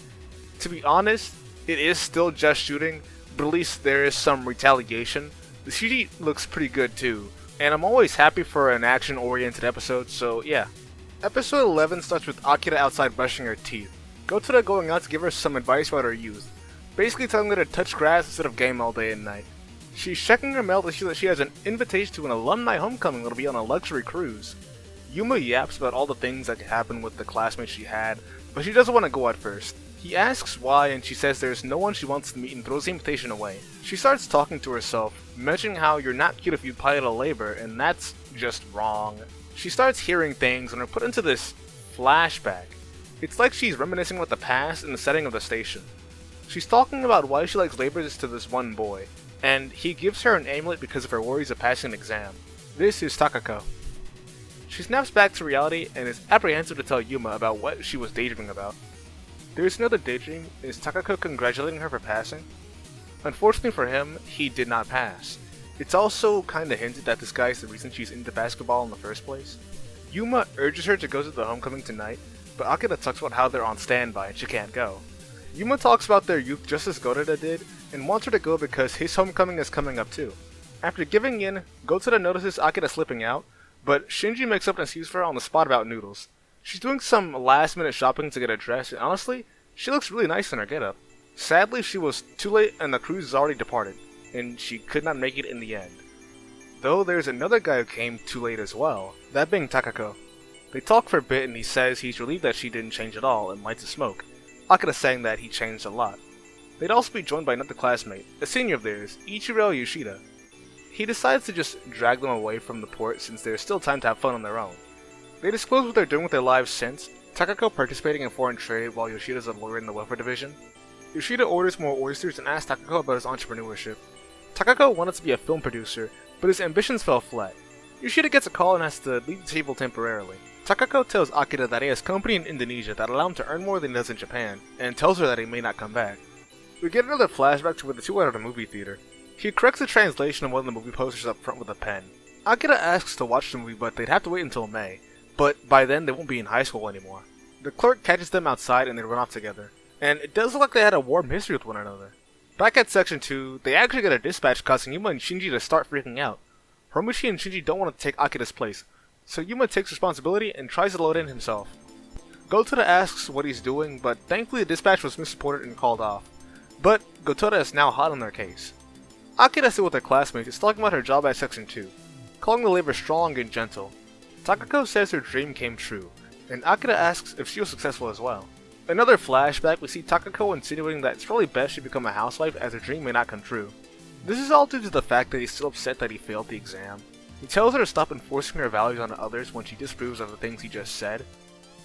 To be honest, it is still just shooting, but at least there is some retaliation. The CG looks pretty good too, and I'm always happy for an action-oriented episode, so yeah. Episode 11 starts with Akira outside brushing her teeth. Gotoda going out to give her some advice about her youth, basically telling her to touch grass instead of game all day and night. She's checking her mail to see that she has an invitation to an alumni homecoming that'll be on a luxury cruise. Yuma yaps about all the things that could happen with the classmates she had, but she doesn't want to go at first. He asks why and she says there's no one she wants to meet and throws the invitation away. She starts talking to herself, mentioning how you're not cute if you pilot a labor, and that's just wrong. She starts hearing things and are put into this flashback. It's like she's reminiscing about the past in the setting of the station. She's talking about why she likes labors to this one boy, and he gives her an amulet because of her worries of passing an exam. This is Takako. She snaps back to reality and is apprehensive to tell Yuma about what she was daydreaming about. There's another daydream. Is Takako congratulating her for passing? Unfortunately for him, he did not pass. It's also kinda hinted that this guy is the reason she's into basketball in the first place. Yuma urges her to go to the homecoming tonight, but Akira talks about how they're on standby and she can't go. Yuma talks about their youth just as Gotoda did, and wants her to go because his homecoming is coming up too. After giving in, Gotoda notices Akira slipping out, but Shinji makes up an excuse for her on the spot about noodles. She's doing some last minute shopping to get a dress, and honestly, she looks really nice in her getup. Sadly, she was too late and the cruise has already departed, and she could not make it in the end. Though there's another guy who came too late as well, that being Takako. They talk for a bit and he says he's relieved that she didn't change at all and lights a smoke, Akira saying that he changed a lot. They'd also be joined by another classmate, a senior of theirs, Ichiro Yoshida. He decides to just drag them away from the port since there's still time to have fun on their own. They disclose what they're doing with their lives since, Takako participating in foreign trade while Yoshida's a lawyer in the welfare division. Yoshida orders more oysters and asks Takako about his entrepreneurship. Takako wanted to be a film producer, but his ambitions fell flat. Yoshida gets a call and has to leave the table temporarily. Takako tells Akira that he has company in Indonesia that allow him to earn more than he does in Japan, and tells her that he may not come back. We get another flashback to where the two are at a movie theater. He corrects the translation of one of the movie posters up front with a pen. Akira asks to watch the movie, but they'd have to wait until May. But by then, they won't be in high school anymore. The clerk catches them outside and they run off together. And it does look like they had a warm history with one another. Back at Section 2, they actually get a dispatch causing Yuma and Shinji to start freaking out. Hiromushi and Shinji don't want to take Akira's place, so Yuma takes responsibility and tries to load in himself. Gotoda asks what he's doing, but thankfully the dispatch was misreported and called off. But Gotoda is now hot on their case. Akira, still with her classmates, is talking about her job at Section 2, calling the labor strong and gentle. Takako says her dream came true, and Akira asks if she was successful as well. Another flashback, we see Takako insinuating that it's probably best she become a housewife as her dream may not come true. This is all due to the fact that he's still upset that he failed the exam. He tells her to stop enforcing her values on others when she disapproves of the things he just said.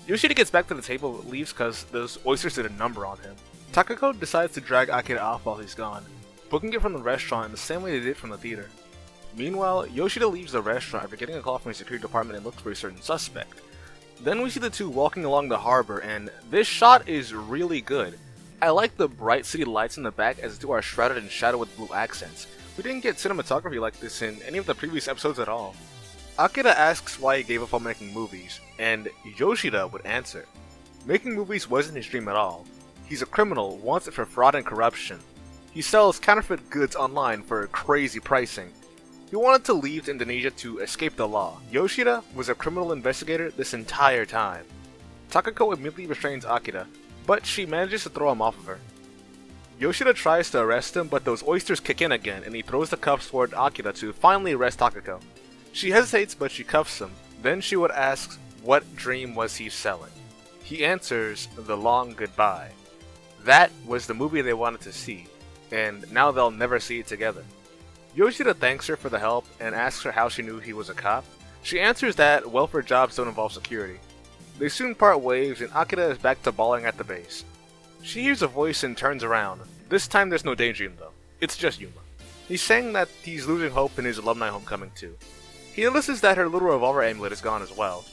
Yoshida gets back to the table but leaves because those oysters did a number on him. Takako decides to drag Akira off while he's gone, booking it from the restaurant in the same way they did from the theater. Meanwhile, Yoshida leaves the restaurant after getting a call from the security department and looks for a certain suspect. Then we see the two walking along the harbor, and this shot is really good. I like the bright city lights in the back as the two are shrouded in shadow with blue accents. We didn't get cinematography like this in any of the previous episodes at all. Akira asks why he gave up on making movies, and Yoshida would answer. Making movies wasn't his dream at all. He's a criminal, wants it for fraud and corruption. He sells counterfeit goods online for crazy pricing. He wanted to leave to Indonesia to escape the law. Yoshida was a criminal investigator this entire time. Takako immediately restrains Akira, but she manages to throw him off of her. Yoshida tries to arrest him, but those oysters kick in again and he throws the cuffs toward Akira to finally arrest Takako. She hesitates, but she cuffs him. Then she would ask what dream was he selling. He answers, The Long Goodbye. That was the movie they wanted to see, and now they'll never see it together. Yoshida thanks her for the help and asks her how she knew he was a cop. She answers that welfare jobs don't involve security. They soon part ways and Akira is back to bawling at the base. She hears a voice and turns around. This time there's no Daydream though. It's just Yuma. He's saying that he's losing hope in his alumni homecoming too. He notices that her little revolver amulet is gone as well.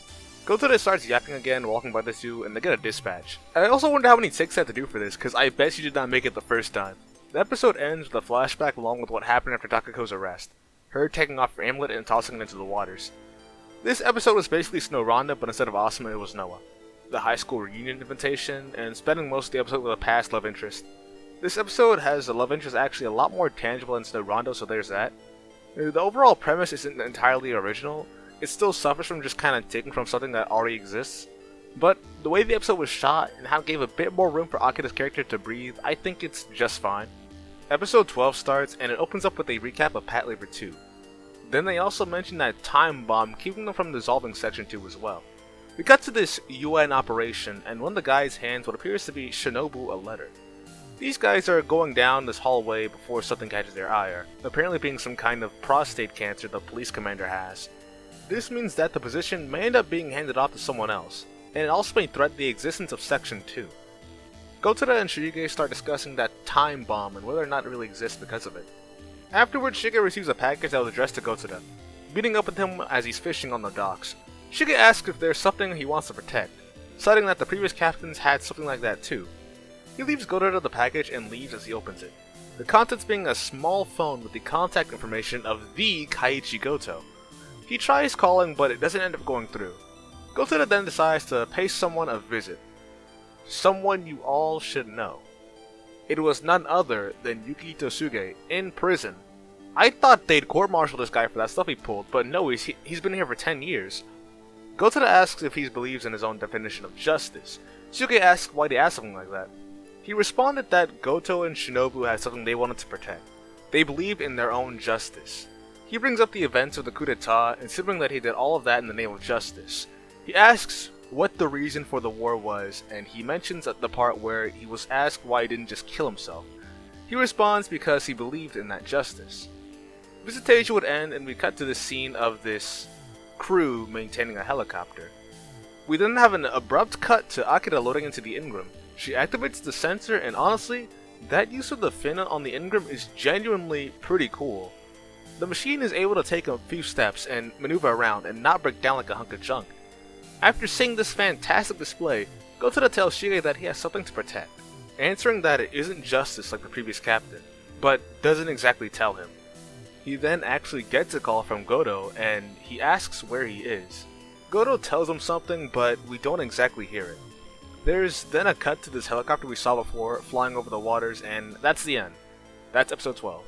Gotoda starts yapping again, walking by the two, and they get a dispatch. I also wonder how many takes they had to do for this, because I bet she did not make it the first time. The episode ends with a flashback along with what happened after Takako's arrest. Her taking off her amulet and tossing it into the waters. This episode was basically Snow Ronda, but instead of Asuma it was Noah. The high school reunion invitation, and spending most of the episode with a past love interest. This episode has the love interest actually a lot more tangible than Snow Rondo, so there's that. The overall premise isn't entirely original. It still suffers from just kind of taking from something that already exists. But the way the episode was shot and how it gave a bit more room for Akira's character to breathe, I think it's just fine. Episode 12 starts and it opens up with a recap of Patlabor 2. Then they also mention that time bomb keeping them from dissolving Section 2 as well. We cut to this UN operation and one of the guys hands what appears to be Shinobu a letter. These guys are going down this hallway before something catches their eye, apparently being some kind of prostate cancer the police commander has. This means that the position may end up being handed off to someone else, and it also may threaten the existence of Section 2. Gotoda and Shige start discussing that time bomb and whether or not it really exists because of it. Afterwards, Shige receives a package that was addressed to Gotoda, meeting up with him as he's fishing on the docks. Shige asks if there's something he wants to protect, citing that the previous captains had something like that too. He leaves Gotoda the package and leaves as he opens it. The contents being a small phone with the contact information of the Kaiichi Goto. He tries calling, but it doesn't end up going through. Gotoda then decides to pay someone a visit. Someone you all should know. It was none other than Yukito Suge in prison, I thought they'd court-martial this guy for that stuff he pulled, but no, he's been here for 10 years. Gotoda asks if he believes in his own definition of justice. Suge asks why they asked something like that. He responded that Goto and Shinobu had something they wanted to protect. They believe in their own justice. He brings up the events of the coup d'etat, considering that he did all of that in the name of justice. He asks what the reason for the war was, and he mentions the part where he was asked why he didn't just kill himself. He responds because he believed in that justice. Visitation would end, and we cut to the scene of this crew maintaining a helicopter. We then have an abrupt cut to Akira loading into the Ingram. She activates the sensor, and honestly, that use of the fin on the Ingram is genuinely pretty cool. The machine is able to take a few steps and maneuver around and not break down like a hunk of junk. After seeing this fantastic display, Gotoda tells Shige that he has something to protect, answering that it isn't justice like the previous captain, but doesn't exactly tell him. He then actually gets a call from Goto, and he asks where he is. Goto tells him something, but we don't exactly hear it. There's then a cut to this helicopter we saw before, flying over the waters, and that's the end. That's episode 12.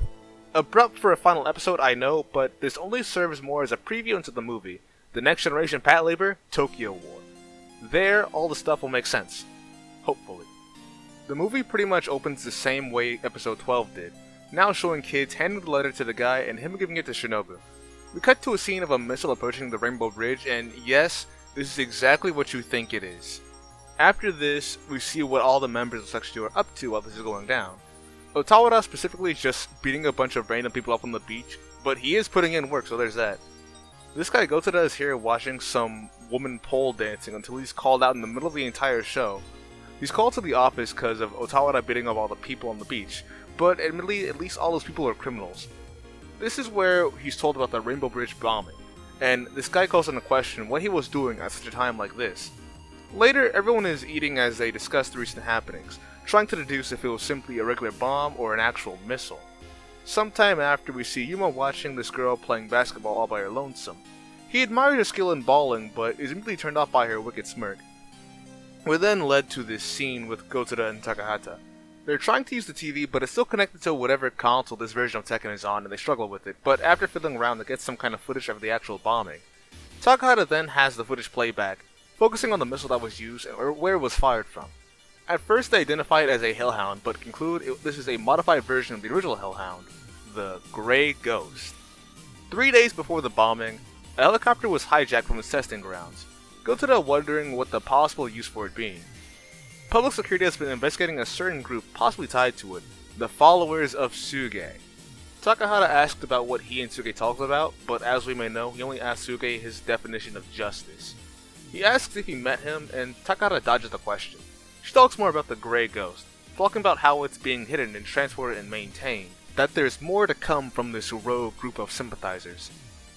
Abrupt for a final episode, I know, but this only serves more as a preview into the movie, The Next Generation Patlabor, Tokyo War. There, all the stuff will make sense. Hopefully. The movie pretty much opens the same way episode 12 did, now showing kids handing the letter to the guy and him giving it to Shinobu. We cut to a scene of a missile approaching the Rainbow Bridge, and yes, this is exactly what you think it is. After this, we see what all the members of Section 2 are up to while this is going down. Otawara specifically is just beating a bunch of random people up on the beach, but he is putting in work, so there's that. This guy Gotoda is here watching some woman pole dancing until he's called out in the middle of the entire show. He's called to the office because of Otawara beating up all the people on the beach, but admittedly, at least all those people are criminals. This is where he's told about the Rainbow Bridge bombing, and this guy calls into question what he was doing at such a time like this. Later, everyone is eating as they discuss the recent happenings, trying to deduce if it was simply a regular bomb or an actual missile. Sometime after, we see Yuma watching this girl playing basketball all by her lonesome. He admires her skill in bowling, but is immediately turned off by her wicked smirk. We're then led to this scene with Gotoda and Takahata. They're trying to use the TV, but it's still connected to whatever console this version of Tekken is on, and they struggle with it, but after fiddling around, they get some kind of footage of the actual bombing. Takahata then has the footage play back, focusing on the missile that was used and where it was fired from. At first, they identify it as a Hellhound, but conclude this is a modified version of the original Hellhound, the Grey Ghost. 3 days before the bombing, a helicopter was hijacked from its testing grounds. Gotoda wondering what the possible use for it being. Public security has been investigating a certain group possibly tied to it, the followers of Suge. Takahata asked about what he and Suge talked about, but as we may know, he only asked Suge his definition of justice. He asks if he met him, and Takahata dodges the question. She talks more about the Grey Ghost, talking about how it's being hidden and transported and maintained, that there's more to come from this rogue group of sympathizers.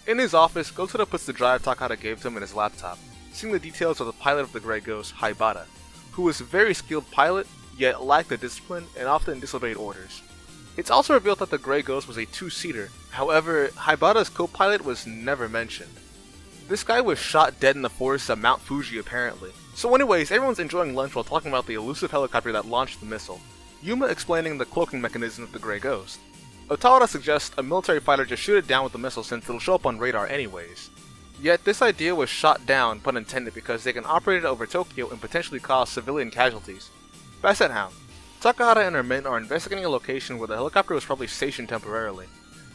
In his office, Gotoda puts the drive Takahata gave to him in his laptop, seeing the details of the pilot of the Grey Ghost, Haibata, who was a very skilled pilot, yet lacked the discipline and often disobeyed orders. It's also revealed that the Grey Ghost was a two-seater, however, Haibata's co-pilot was never mentioned. This guy was shot dead in the forests of Mount Fuji apparently. So anyways, everyone's enjoying lunch while talking about the elusive helicopter that launched the missile, Yuma explaining the cloaking mechanism of the Grey Ghost. Otawara suggests a military fighter just shoot it down with the missile since it'll show up on radar anyways. Yet this idea was shot down, pun intended, because they can operate it over Tokyo and potentially cause civilian casualties. Basset Hound. Takahata and her men are investigating a location where the helicopter was probably stationed temporarily.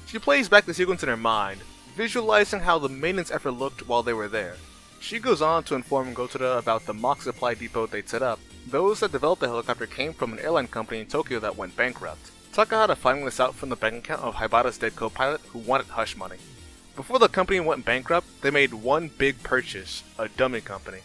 She plays back the sequence in her mind, visualizing how the maintenance effort looked while they were there. She goes on to inform Gotoda about the mock supply depot they'd set up. Those that developed the helicopter came from an airline company in Tokyo that went bankrupt. Takahata finding this out from the bank account of Haibata's dead co-pilot who wanted hush money. Before the company went bankrupt, they made one big purchase, a dummy company.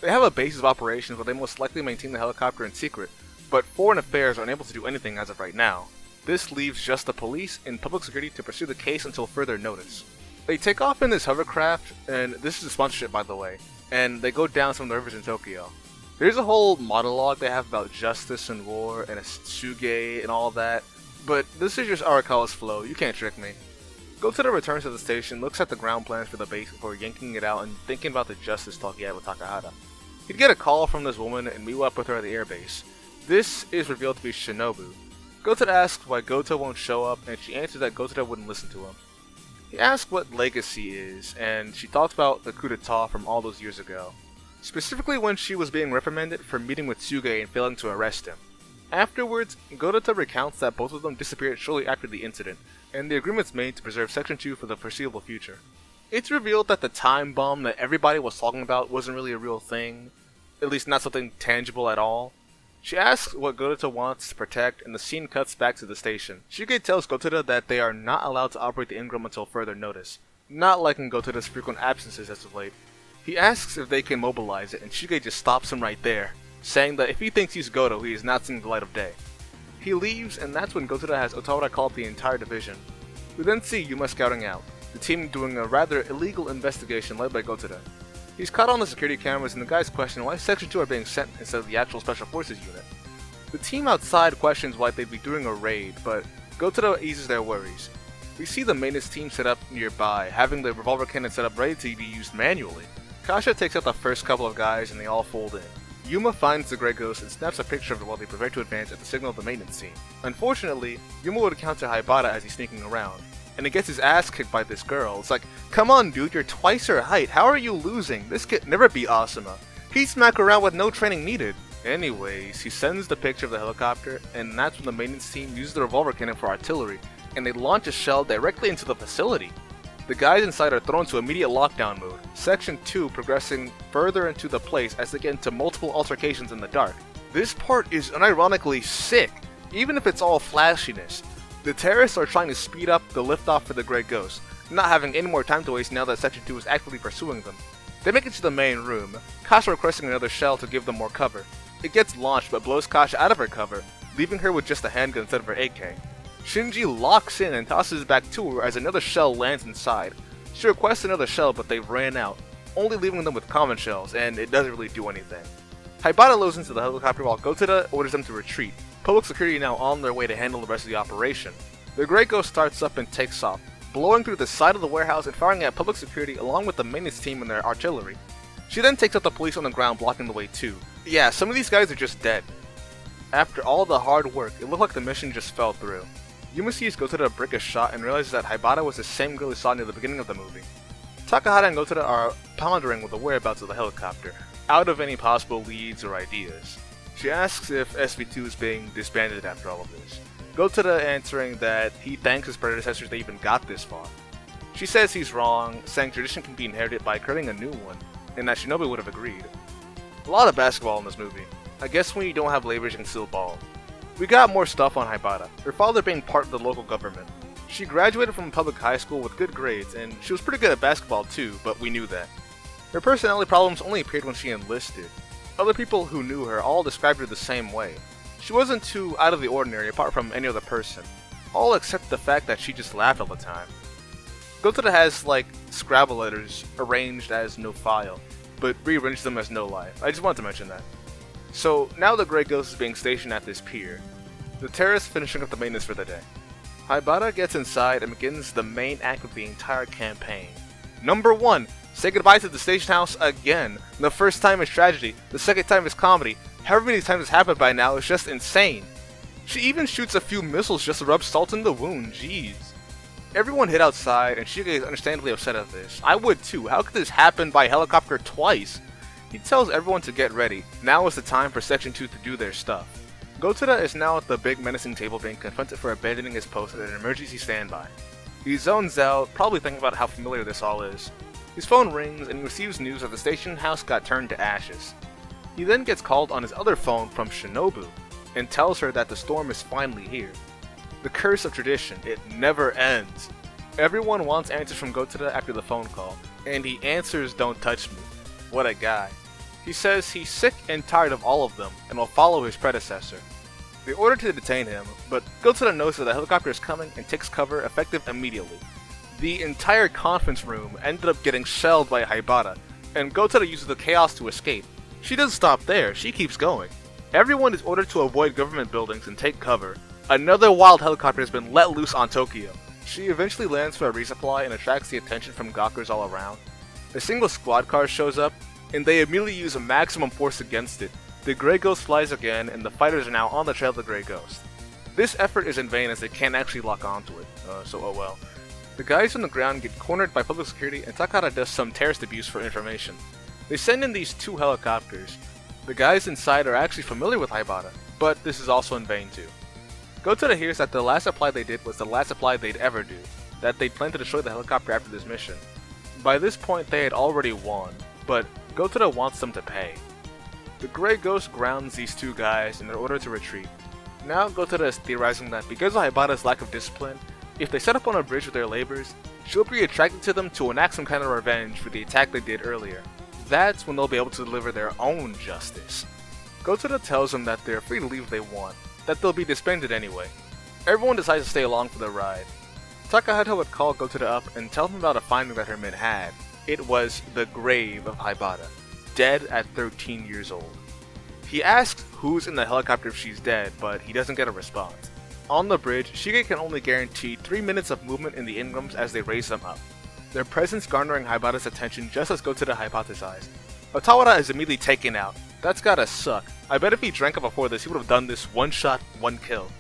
They have a basis of operations where they most likely maintain the helicopter in secret, but foreign affairs are unable to do anything as of right now. This leaves just the police and public security to pursue the case until further notice. They take off in this hovercraft, and this is a sponsorship by the way, and they go down some of the rivers in Tokyo. There's a whole monologue they have about justice and war and a Suge and all that, but this is just Arakawa's flow, you can't trick me. Gotoda returns to the station, looks at the ground plans for the base before yanking it out and thinking about the justice talk he had with Takahata. He'd get a call from this woman and meet up with her at the airbase. This is revealed to be Shinobu. Gotoda asks why Goto won't show up, and she answers that Gotoda wouldn't listen to him. He asks what legacy is, and she talks about the coup d'etat from all those years ago. Specifically when she was being reprimanded for meeting with Tsuge and failing to arrest him. Afterwards, Gotoda recounts that both of them disappeared shortly after the incident, and the agreement's made to preserve Section 2 for the foreseeable future. It's revealed that the time bomb that everybody was talking about wasn't really a real thing, at least not something tangible at all. She asks what Gotoda wants to protect, and the scene cuts back to the station. Shuge tells Gotoda that they are not allowed to operate the Ingram until further notice, not liking Gotoda's frequent absences as of late. He asks if they can mobilize it, and Shuge just stops him right there, saying that if he thinks he's Goto, he is not seeing the light of day. He leaves, and that's when Gotoda has Otawara call up the entire division. We then see Yuma scouting out, the team doing a rather illegal investigation led by Gotoda. He's caught on the security cameras, and the guys question why Section 2 are being sent instead of the actual Special Forces unit. The team outside questions why they'd be doing a raid, but Gotoda eases their worries. We see the maintenance team set up nearby, having the revolver cannon set up ready to be used manually. Kasha takes out the first couple of guys and they all fold in. Yuma finds the Grey Ghost and snaps a picture of it while they prepare to advance at the signal of the maintenance team. Unfortunately, Yuma would encounter Haibata as he's sneaking around, and he gets his ass kicked by this girl. It's like, come on dude, you're twice her height, how are you losing? This kid never beat Asuma. He'd smack around with no training needed. Anyways, he sends the picture of the helicopter, and that's when the maintenance team uses the revolver cannon for artillery, and they launch a shell directly into the facility. The guys inside are thrown to immediate lockdown mode, Section 2 progressing further into the place as they get into multiple altercations in the dark. This part is unironically sick, even if it's all flashiness. The terrorists are trying to speed up the liftoff for the Grey Ghost, not having any more time to waste now that Section 2 is actively pursuing them. They make it to the main room, Kasha requesting another shell to give them more cover. It gets launched but blows Kasha out of her cover, leaving her with just a handgun instead of her AK. Shinji locks in and tosses it back to her as another shell lands inside. She requests another shell but they ran out, only leaving them with common shells, and it doesn't really do anything. Haibata loads into the helicopter while Gotoda orders them to retreat, public security now on their way to handle the rest of the operation. The Grey Ghost starts up and takes off, blowing through the side of the warehouse and firing at public security along with the maintenance team and their artillery. She then takes out the police on the ground blocking the way too. Yeah, some of these guys are just dead. After all the hard work, it looked like the mission just fell through. Yuma sees Gotoda break a shot and realizes that Haibata was the same girl he saw near the beginning of the movie. Takahata and Gotoda are pondering with the whereabouts of the helicopter, out of any possible leads or ideas. She asks if SV2 is being disbanded after all of this, Gotoda answering that he thanks his predecessors they even got this far. She says he's wrong, saying tradition can be inherited by creating a new one, and that Shinobi would have agreed. A lot of basketball in this movie. I guess when you don't have labors you can still ball. We got more stuff on Haibata, her father being part of the local government. She graduated from a public high school with good grades, and she was pretty good at basketball too, but we knew that. Her personality problems only appeared when she enlisted. Other people who knew her all described her the same way. She wasn't too out of the ordinary apart from any other person, all except the fact that she just laughed all the time. Gotoda has like Scrabble letters arranged as no file, but rearranged them as no life. I just wanted to mention that. So now the Grey Ghost is being stationed at this pier, the terrorists finishing up the maintenance for the day. Haibata gets inside and begins the main act of the entire campaign. Number 1, say goodbye to the station house again. The first time is tragedy, the second time is comedy. However many times it's happened by now is just insane. She even shoots a few missiles just to rub salt in the wound, jeez. Everyone hid outside and Shuge is understandably upset at this. I would too, how could this happen by helicopter twice? He tells everyone to get ready. Now is the time for Section 2 to do their stuff. Gotoda is now at the big menacing table being confronted for abandoning his post at an emergency standby. He zones out, probably thinking about how familiar this all is. His phone rings and he receives news that the station house got turned to ashes. He then gets called on his other phone from Shinobu and tells her that the storm is finally here. The curse of tradition, it never ends. Everyone wants answers from Gotoda after the phone call, and he answers "Don't touch me." What a guy. He says he's sick and tired of all of them and will follow his predecessor. They order to detain him, but Gotoda knows that the helicopter is coming and takes cover effective immediately. The entire conference room ended up getting shelled by Haibata, and Gotoda uses the chaos to escape. She doesn't stop there, she keeps going. Everyone is ordered to avoid government buildings and take cover. Another wild helicopter has been let loose on Tokyo. She eventually lands for a resupply and attracts the attention from gawkers all around. A single squad car shows up, and they immediately use a maximum force against it. The Grey Ghost flies again, and the fighters are now on the trail of the Grey Ghost. This effort is in vain as they can't actually lock onto it, so oh well. The guys on the ground get cornered by public security and Takahata does some terrorist abuse for information. They send in these 2 helicopters. The guys inside are actually familiar with Haibata, but this is also in vain too. Gotoda hears that the last supply they did was the last supply they'd ever do, that they'd planned to destroy the helicopter after this mission. By this point they had already won, but Gotoda wants them to pay. The Grey Ghost grounds these 2 guys in order to retreat. Now Gotoda is theorizing that because of Haibata's lack of discipline, if they set up on a bridge with their labors, she'll be attracted to them to enact some kind of revenge for the attack they did earlier. That's when they'll be able to deliver their own justice. Gotoda tells them that they're free to leave if they want, that they'll be disbanded anyway. Everyone decides to stay along for the ride. Takahata would call Gotoda up and tell him about a finding that her men had. It was the grave of Haibata, dead at 13 years old. He asks who's in the helicopter if she's dead, but he doesn't get a response. On the bridge, Shige can only guarantee 3 minutes of movement in the Ingrams as they raise them up, their presence garnering Haibata's attention just as Gotoda hypothesized. Otawara is immediately taken out. That's gotta suck. I bet if he drank it before this, he would have done this 1 shot, 1 kill.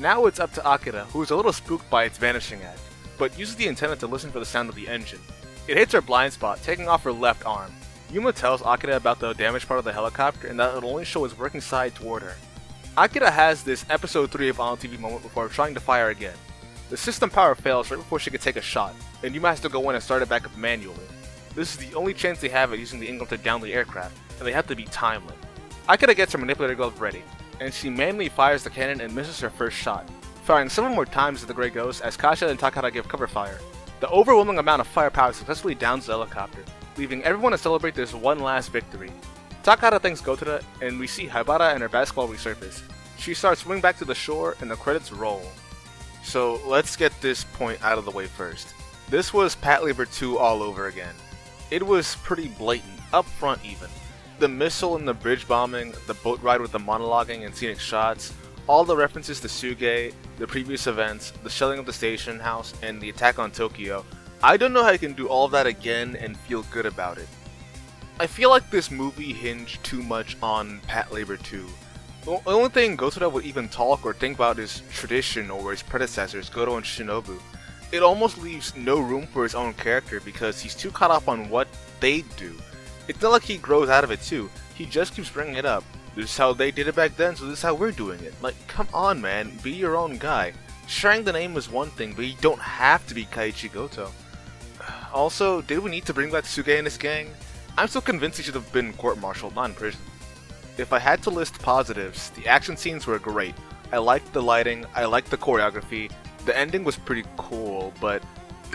Now it's up to Akira, who is a little spooked by its vanishing act, but uses the antenna to listen for the sound of the engine. It hits her blind spot, taking off her left arm. Yuma tells Akira about the damaged part of the helicopter and that it'll only show its working side toward her. Akira has this episode 3 of On TV moment before trying to fire again. The system power fails right before she can take a shot, and Yuma has to go in and start it back up manually. This is the only chance they have at using the Ingram to down the aircraft, and they have to be timely. Akira gets her manipulator glove ready, and she manually fires the cannon and misses her first shot, firing several more times at the Grey Ghost as Kasha and Takahata give cover fire. The overwhelming amount of firepower successfully downs the helicopter, leaving everyone to celebrate this one last victory. Takahata thanks Gotoda, and we see Haibata and her basketball resurface. She starts swimming back to the shore, and the credits roll. So let's get this point out of the way first. This was Patlabor 2 all over again. It was pretty blatant, up front even. The missile and the bridge bombing, the boat ride with the monologuing and scenic shots, all the references to Suge, the previous events, the shelling of the station house, and the attack on Tokyo. I don't know how you can do all of that again and feel good about it. I feel like this movie hinged too much on Patlabor 2. The only thing Gotoda would even talk or think about is tradition or his predecessors, Goto and Shinobu. It almost leaves no room for his own character because he's too caught up on what they do. It's not like he grows out of it too, he just keeps bringing it up. This is how they did it back then, so this is how we're doing it. Like, come on man, be your own guy. Sharing the name is one thing, but you don't have to be Kaiichi Goto. Also, did we need to bring back Suge and his gang? I'm still convinced he should have been court-martialed, not in prison. If I had to list positives, the action scenes were great. I liked the lighting, I liked the choreography, the ending was pretty cool, but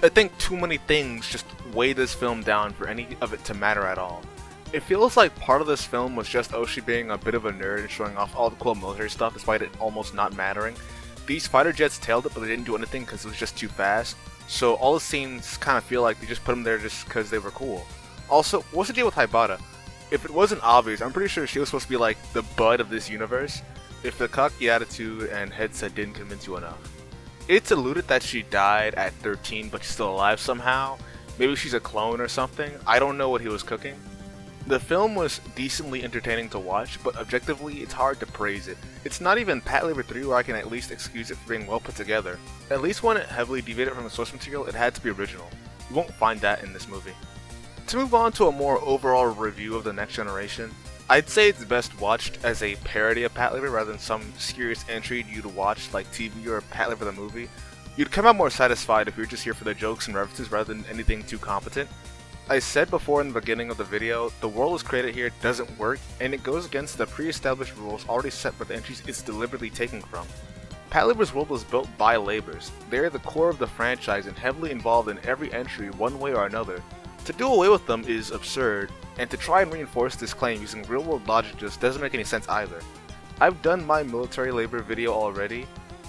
I think too many things just weigh this film down for any of it to matter at all. It feels like part of this film was just Oshii being a bit of a nerd and showing off all the cool military stuff despite it almost not mattering. These fighter jets tailed it, but they didn't do anything because it was just too fast, so all the scenes kind of feel like they just put them there just because they were cool. Also, what's the deal with Haibata? If it wasn't obvious, I'm pretty sure she was supposed to be like the bud of this universe, if the cocky attitude and headset didn't convince you enough. It's alluded that she died at 13 but she's still alive somehow. Maybe she's a clone or something. I don't know what he was cooking. The film was decently entertaining to watch, but objectively it's hard to praise it. It's not even Patlabor 3 where I can at least excuse it for being well put together. At least when it heavily deviated from the source material, it had to be original. You won't find that in this movie. To move on to a more overall review of The Next Generation, I'd say it's best watched as a parody of Patlabor rather than some serious entry you'd watch like TV or Patlabor the movie. You'd come out more satisfied if you're just here for the jokes and references rather than anything too competent. I said before in the beginning of the video, the world is created here doesn't work, and it goes against the pre-established rules already set by the entries it's deliberately taking from. Patlabor's world was built by laborers. They are the core of the franchise and heavily involved in every entry one way or another. To do away with them is absurd, and to try and reinforce this claim using real-world logic just doesn't make any sense either. I've done my military labor video already.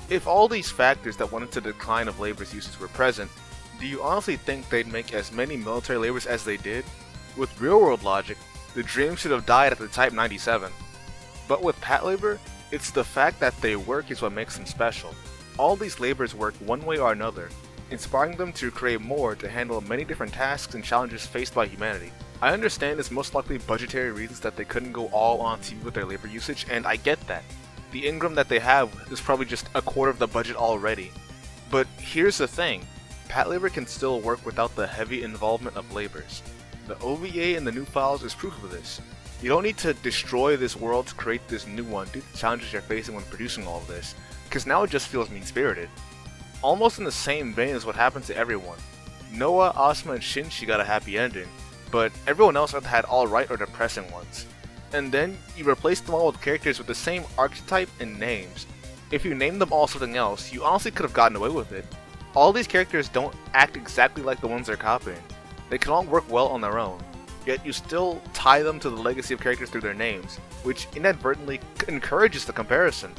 If all these factors that went into the decline of labor's uses were present, do you honestly think they'd make as many military laborers as they did? With real-world logic, the dream should have died at the Type 97. But with Patlabor, it's the fact that they work is what makes them special. All these laborers work one way or another, inspiring them to create more to handle many different tasks and challenges faced by humanity. I understand it's most likely budgetary reasons that they couldn't go all on TV with their labor usage, and I get that. The Ingram that they have is probably just a quarter of the budget already. But here's the thing, Patlabor can still work without the heavy involvement of labors. The OVA and the new files is proof of this. You don't need to destroy this world to create this new one due to the challenges you're facing when producing all of this, because now it just feels mean-spirited. Almost in the same vein as what happened to everyone. Noah, Asuma, and Shinji got a happy ending, but everyone else either had alright or depressing ones. And then you replace them all with characters with the same archetype and names. If you named them all something else, you honestly could have gotten away with it. All these characters don't act exactly like the ones they're copying. They can all work well on their own, yet you still tie them to the legacy of characters through their names, which inadvertently encourages the comparison.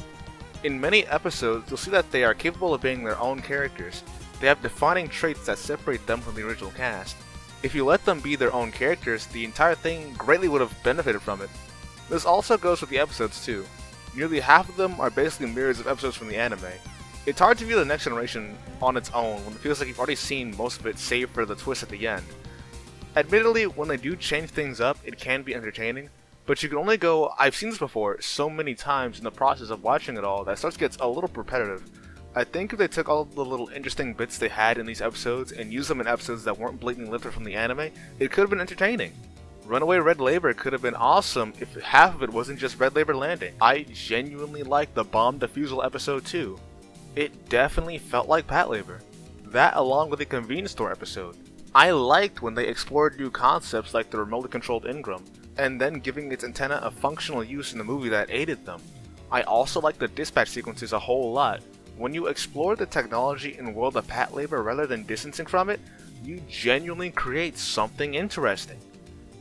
In many episodes, you'll see that they are capable of being their own characters. They have defining traits that separate them from the original cast. If you let them be their own characters, the entire thing greatly would have benefited from it. This also goes with the episodes too. Nearly half of them are basically mirrors of episodes from the anime. It's hard to view the Next Generation on its own when it feels like you've already seen most of it save for the twist at the end. Admittedly, when they do change things up, it can be entertaining, but you can only go, I've seen this before, so many times in the process of watching it all that starts to get a little repetitive. I think if they took all the little interesting bits they had in these episodes and used them in episodes that weren't blatantly lifted from the anime, it could have been entertaining. Runaway Red Labor could have been awesome if half of it wasn't just Red Labor landing. I genuinely liked the bomb defusal episode too. It definitely felt like Patlabor. That along with the convenience store episode. I liked when they explored new concepts like the remotely controlled Ingram, and then giving its antenna a functional use in the movie that aided them. I also liked the dispatch sequences a whole lot. When you explore the technology and world of Patlabor rather than distancing from it, you genuinely create something interesting.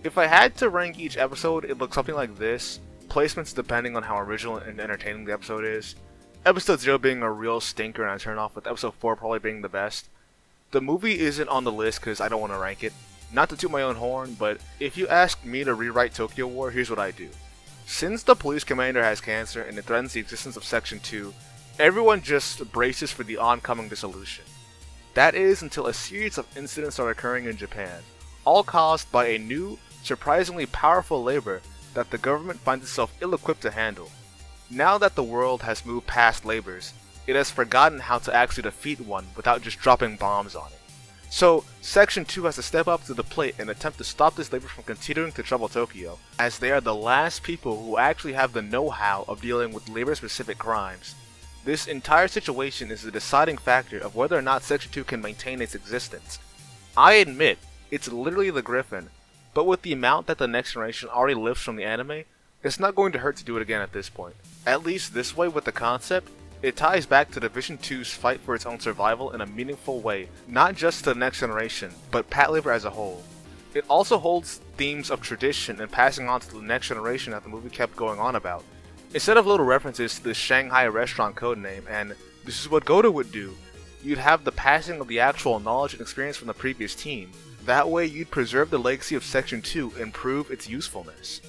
If I had to rank each episode, it looks something like this, placements depending on how original and entertaining the episode is. Episode 0 being a real stinker and a turn off, with episode 4 probably being the best. The movie isn't on the list because I don't want to rank it. Not to toot my own horn, but if you ask me to rewrite Tokyo War, here's what I do. Since the police commander has cancer and it threatens the existence of Section 2, everyone just braces for the oncoming dissolution. That is until a series of incidents start occurring in Japan, all caused by a new, surprisingly powerful labor that the government finds itself ill-equipped to handle. Now that the world has moved past labors, it has forgotten how to actually defeat one without just dropping bombs on it. So, Section 2 has to step up to the plate and attempt to stop this labor from continuing to trouble Tokyo, as they are the last people who actually have the know-how of dealing with labor-specific crimes. This entire situation is the deciding factor of whether or not Section 2 can maintain its existence. I admit, it's literally the Griffin, but with the amount that the Next Generation already lifts from the anime, it's not going to hurt to do it again at this point. At least this way with the concept, it ties back to Division 2's fight for its own survival in a meaningful way, not just to the Next Generation, but Patlabor as a whole. It also holds themes of tradition and passing on to the Next Generation that the movie kept going on about. Instead of little references to the Shanghai restaurant codename and "this is what Goto would do," you'd have the passing of the actual knowledge and experience from the previous team. That way you'd preserve the legacy of Section 2 and prove its usefulness.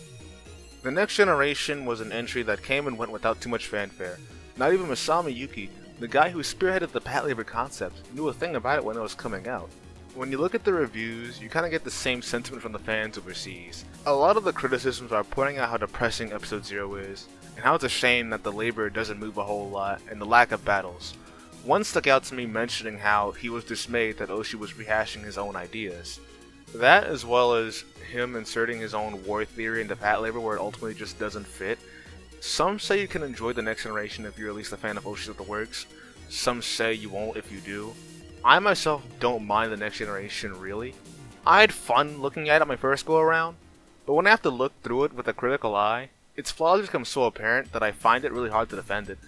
The Next Generation was an entry that came and went without too much fanfare. Not even Masami Yuki, the guy who spearheaded the Patlabor concept, knew a thing about it when it was coming out. When you look at the reviews, you kinda get the same sentiment from the fans overseas. A lot of the criticisms are pointing out how depressing Episode 0 is, and how it's a shame that the labor doesn't move a whole lot, and the lack of battles. One stuck out to me mentioning how he was dismayed that Oshii was rehashing his own ideas. That, as well as him inserting his own war theory into Patlabor where it ultimately just doesn't fit. Some say you can enjoy the Next Generation if you're at least a fan of Oshii's of the works. Some say you won't if you do. I myself don't mind the Next Generation really. I had fun looking at it my first go around, but when I have to look through it with a critical eye, its flaws become so apparent that I find it really hard to defend it.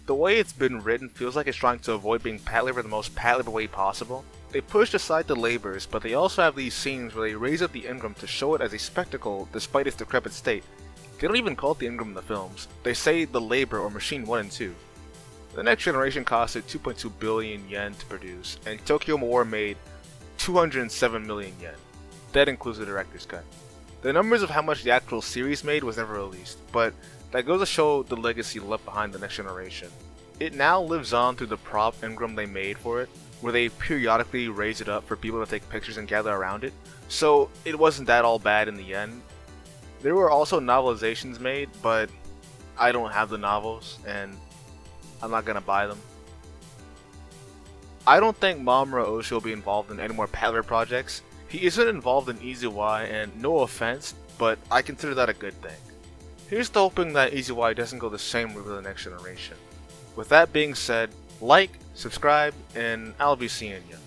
The way it's been written feels like it's trying to avoid being Patlabor the most Patlabor way possible. They pushed aside the labors, but they also have these scenes where they raise up the Ingram to show it as a spectacle despite its decrepit state. They don't even call it the Ingram in the films. They say the labor or machine 1 and 2. The Next Generation costed 2.2 billion yen to produce, and Tokyo War made 207 million yen. That includes the director's cut. The numbers of how much the actual series made was never released, but that goes to show the legacy left behind the Next Generation. It now lives on through the prop Ingram they made for it, where they periodically raise it up for people to take pictures and gather around it, so it wasn't that all bad in the end. There were also novelizations made, but I don't have the novels, and I'm not gonna buy them. I don't think Mamoru Oshii will be involved in any more Patlabor projects. He isn't involved in Easy Y, and no offense, but I consider that a good thing. Here's to hoping that Easy Y doesn't go the same route with the next generation. With that being said, like, subscribe, and I'll be seeing you.